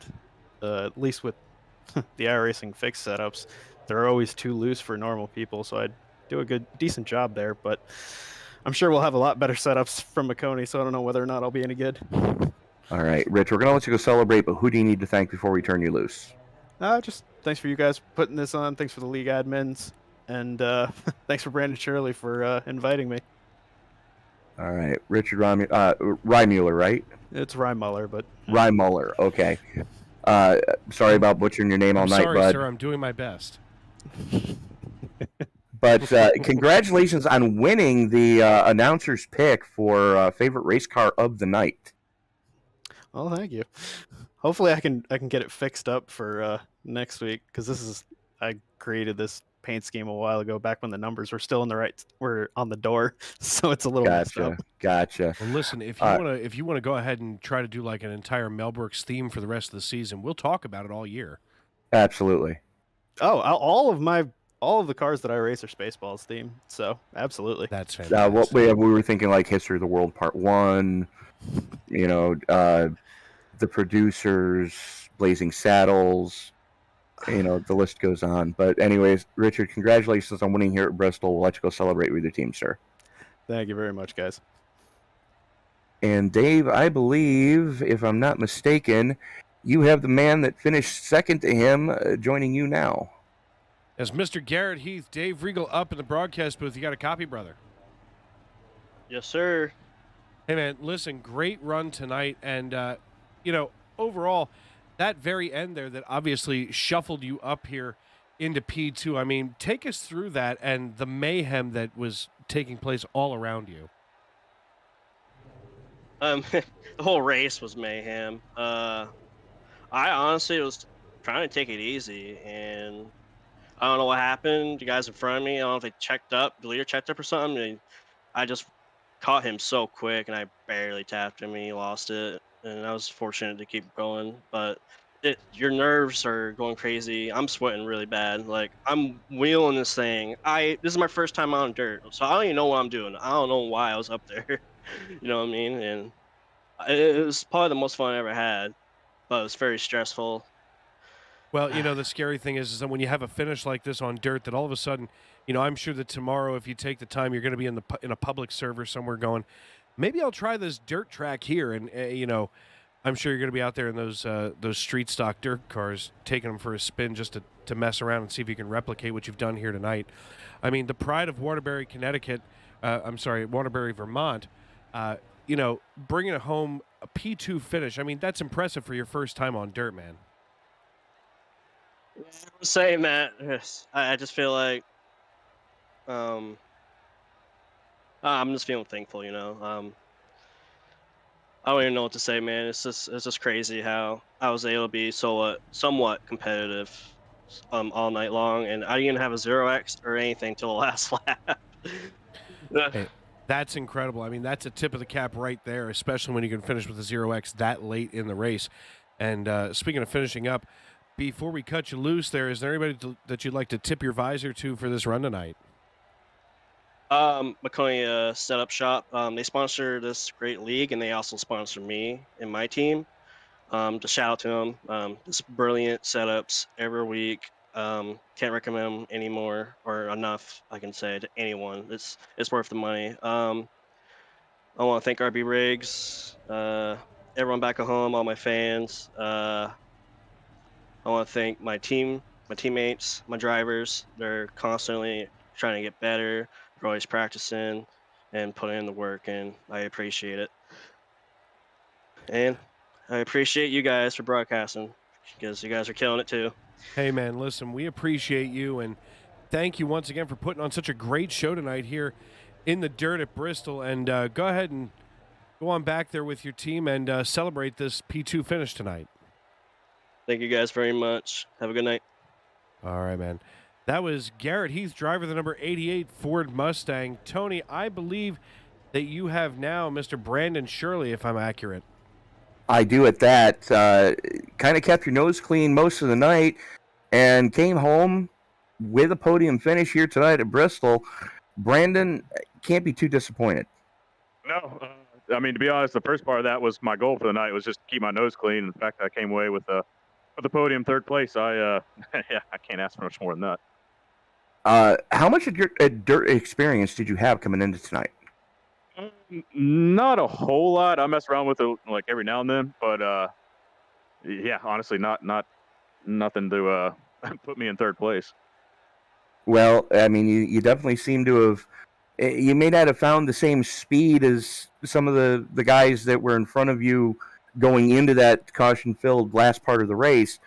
Speaker 6: at least with the iRacing fixed setups, they're always too loose for normal people. So I do a decent job there. But I'm sure we'll have a lot better setups from McConey, so I don't know whether or not I'll be any good.
Speaker 4: All right, Rich, we're going to let you go celebrate, but who do you need to thank before we turn you loose?
Speaker 6: Just thanks for you guys putting this on. Thanks for the league admins. And thanks for Brandon Shirley for inviting me.
Speaker 4: All right, Richard Rymuller, right?
Speaker 6: It's Rymuller, but
Speaker 4: Rymuller. Okay. Sorry about butchering your name all night,
Speaker 3: sorry,
Speaker 4: bud.
Speaker 3: sir. I'm doing my best.
Speaker 4: But congratulations on winning the announcer's pick for favorite race car of the night.
Speaker 6: Well, thank you. Hopefully, I can get it fixed up for next week because I created this paint scheme a while ago, back when the numbers were still were on the door, so it's a little messed up.
Speaker 4: Gotcha.
Speaker 3: Well, listen, if you want to go ahead and try to do like an entire Mel Brooks theme for the rest of the season, we'll talk about it all year.
Speaker 4: Absolutely.
Speaker 6: Oh, all of the cars that I race are Spaceballs theme, so absolutely.
Speaker 3: That's fantastic.
Speaker 4: We were thinking like History of the World Part 1, the producers, Blazing Saddles, the list goes on. But anyways, Richard, congratulations on winning here at Bristol. We'll let you go celebrate with your team, sir.
Speaker 6: Thank you very much, guys.
Speaker 4: And Dave, I believe, if I'm not mistaken, you have the man that finished second to him joining you now.
Speaker 3: As Mr. Garrett Heath, Dave Regal up in the broadcast booth. You got a copy, brother?
Speaker 7: Yes, sir.
Speaker 3: Hey, man, listen, great run tonight. And, overall, that very end there that obviously shuffled you up here into P2. I mean, take us through that and the mayhem that was taking place all around you.
Speaker 7: The whole race was mayhem. I honestly was trying to take it easy, and I don't know what happened. The guys in front of me, I don't know if they checked up, the leader checked up or something. And I just caught him so quick, and I barely tapped him, and he lost it. And I was fortunate to keep going, but your nerves are going crazy. I'm sweating really bad. Like I'm wheeling this thing. This is my first time on dirt, so I don't even know what I'm doing. I don't know why I was up there. You know what I mean? And it was probably the most fun I ever had, but it was very stressful.
Speaker 3: Well, the scary thing is that when you have a finish like this on dirt, that all of a sudden, I'm sure that tomorrow, if you take the time, you're going to be in a public server somewhere going, maybe I'll try this dirt track here, and I'm sure you're going to be out there in those street stock dirt cars, taking them for a spin just to mess around and see if you can replicate what you've done here tonight. I mean, the pride of Waterbury, Waterbury, Vermont. Bringing home a P2 finish. I mean, that's impressive for your first time on dirt, man.
Speaker 7: Saying that, I just feel like I'm just feeling thankful, I don't even know what to say, man. It's just crazy how I was able to be somewhat competitive all night long, and I didn't have a 0x or anything till the last lap.
Speaker 3: Hey, that's incredible. I mean, that's a tip of the cap right there, especially when you can finish with a 0x that late in the race. And speaking of finishing up, before we cut you loose there, is there anybody that you'd like to tip your visor to for this run tonight?
Speaker 7: McConey Setup Shop. They sponsor this great league, and they also sponsor me and my team. To shout out to them. Just brilliant setups every week. Can't recommend them anymore or enough, I can say, to anyone. It's worth the money. I want to thank RB Riggs, everyone back at home, all my fans. I want to thank my team, my teammates, my drivers. They're constantly trying to get better. They're always practicing and putting in the work, and I appreciate it. And I appreciate you guys for broadcasting, because you guys are killing it too.
Speaker 3: Hey, man, listen, we appreciate you, and thank you once again for putting on such a great show tonight here in the dirt at Bristol. And go ahead and go on back there with your team and celebrate this P2 finish tonight.
Speaker 7: Thank you guys very much. Have a good night.
Speaker 3: All right, man. That was Garrett Heath, driver of the number 88 Ford Mustang. Tony, I believe that you have now Mr. Brandon Shirley, if I'm accurate.
Speaker 4: I do at that. Kind of kept your nose clean most of the night and came home with a podium finish here tonight at Bristol. Brandon, can't be too disappointed.
Speaker 8: No, I mean, to be honest, the first part of that was my goal for the night, was just to keep my nose clean. In fact, I came away with the podium third place. I can't ask for much more than that.
Speaker 4: How much of your dirt experience did you have coming into tonight?
Speaker 8: Not a whole lot. I mess around with it like every now and then, but yeah, honestly, not nothing to put me in third place.
Speaker 4: Well, I mean, you definitely seem to have. You may not have found the same speed as some of the guys that were in front of you going into that caution-filled last part of the race,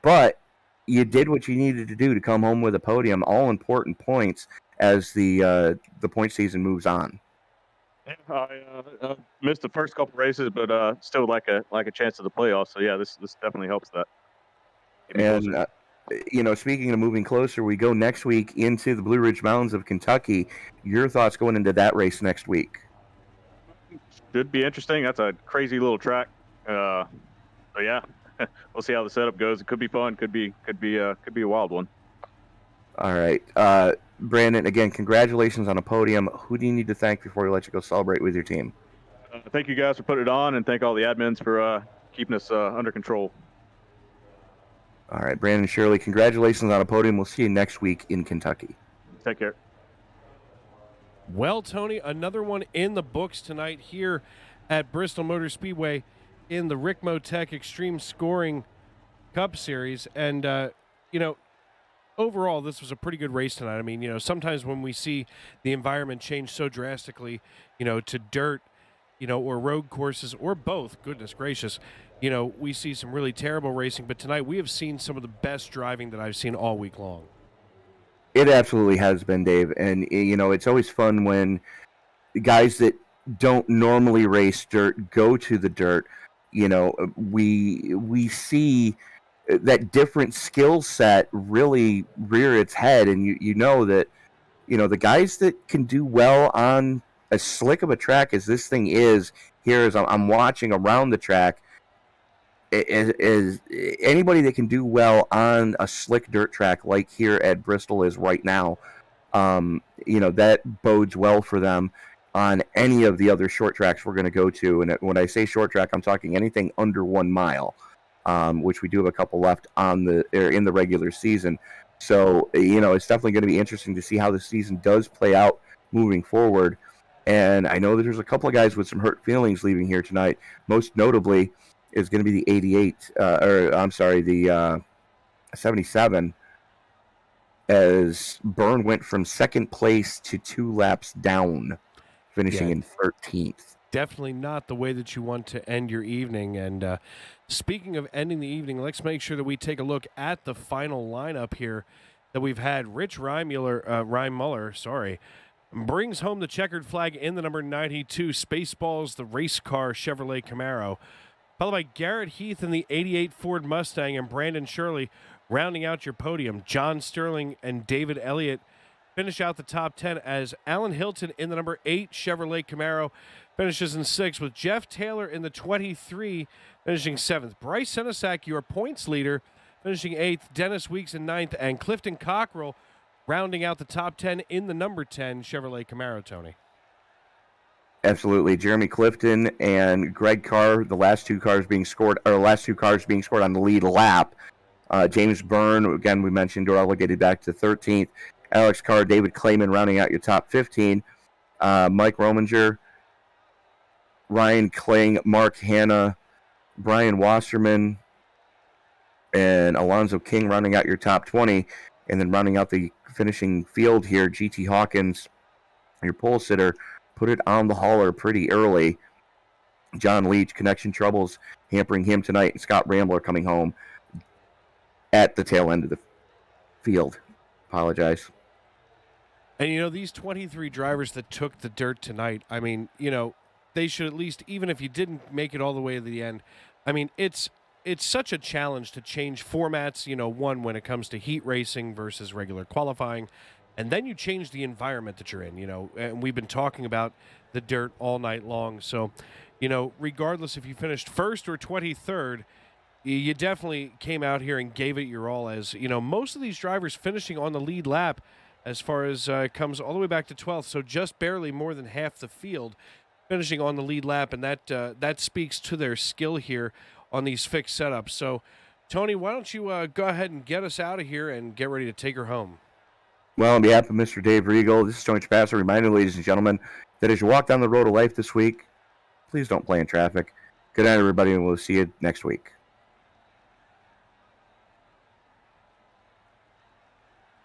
Speaker 4: but you did what you needed to do to come home with a podium. All important points as the point season moves on.
Speaker 8: I missed the first couple races, but still like a chance to the playoffs. So yeah, this definitely helps that.
Speaker 4: And speaking of moving closer, we go next week into the Blue Ridge Mountains of Kentucky. Your thoughts going into that race next week?
Speaker 8: Should be interesting. That's a crazy little track. So yeah, we'll see how the setup goes. It could be fun. Could be a wild one.
Speaker 4: All right, Brandon. Again, congratulations on a podium. Who do you need to thank before we let you go celebrate with your team?
Speaker 8: Thank you guys for putting it on, and thank all the admins for keeping us under control.
Speaker 4: All right, Brandon Shirley, congratulations on a podium. We'll see you next week in Kentucky.
Speaker 8: Take care.
Speaker 3: Well, Tony, another one in the books tonight here at Bristol Motor Speedway in the Ricmotech Extreme Scoring Cup Series. And, overall, this was a pretty good race tonight. I mean, sometimes when we see the environment change so drastically, to dirt, or road courses, or both, goodness gracious, we see some really terrible racing. But tonight we have seen some of the best driving that I've seen all week long.
Speaker 4: It absolutely has been, Dave. And, it's always fun when the guys that don't normally race dirt go to the dirt. We see that different skill set really rear its head, and you know that the guys that can do well on as slick of a track as this thing is here, as I'm watching around the track, is anybody that can do well on a slick dirt track like here at Bristol is right now. That bodes well for them on any of the other short tracks we're going to go to. And when I say short track, I'm talking anything under 1 mile, which we do have a couple left in the regular season. So, it's definitely going to be interesting to see how the season does play out moving forward. And I know that there's a couple of guys with some hurt feelings leaving here tonight. Most notably is going to be the 77, as Byrne went from second place to 2 laps down, finishing in 13th.
Speaker 3: Definitely not the way that you want to end your evening. And speaking of ending the evening, let's make sure that we take a look at the final lineup here that we've had. Rich Rhymuller, brings home the checkered flag in the number 92 Spaceballs, the race car Chevrolet Camaro, followed by Garrett Heath in the 88 Ford Mustang, and Brandon Shirley rounding out your podium. John Sterling and David Elliott finish out the top 10, as Alan Hilton in the number 8 Chevrolet Camaro finishes in 6th, with Jeff Taylor in the 23 finishing 7th. Bryce Senesac, your points leader, finishing 8th. Dennis Weeks in 9th, and Clifton Cockrell rounding out the top 10 in the number 10 Chevrolet Camaro, Tony.
Speaker 4: Absolutely. Jeremy Clifton and Greg Carr, the last two cars being scored on the lead lap. James Byrne, again, we mentioned, relegated back to 13th. Alex Carr, David Clayman rounding out your top 15. Mike Rominger, Ryan Kling, Mark Hanna, Brian Wasserman, and Alonzo King rounding out your top 20. And then rounding out the finishing field here, GT Hawkins, your pole sitter, put it on the hauler pretty early. John Leach, connection troubles hampering him tonight, and Scott Rambler coming home at the tail end of the field. Apologize.
Speaker 3: And, these 23 drivers that took the dirt tonight, I mean, they should at least, even if you didn't make it all the way to the end, I mean, it's such a challenge to change formats, one, when it comes to heat racing versus regular qualifying, and then you change the environment that you're in, and we've been talking about the dirt all night long. So, regardless if you finished first or 23rd, you definitely came out here and gave it your all, as, most of these drivers finishing on the lead lap as far as comes all the way back to 12th, so just barely more than half the field finishing on the lead lap, and that speaks to their skill here on these fixed setups. So, Tony, why don't you go ahead and get us out of here and get ready to take her home?
Speaker 4: Well, on behalf of Mr. Dave Regal, this is Tony Trapassa reminding ladies and gentlemen that as you walk down the road of life this week, please don't play in traffic. Good night, everybody, and we'll see you next week.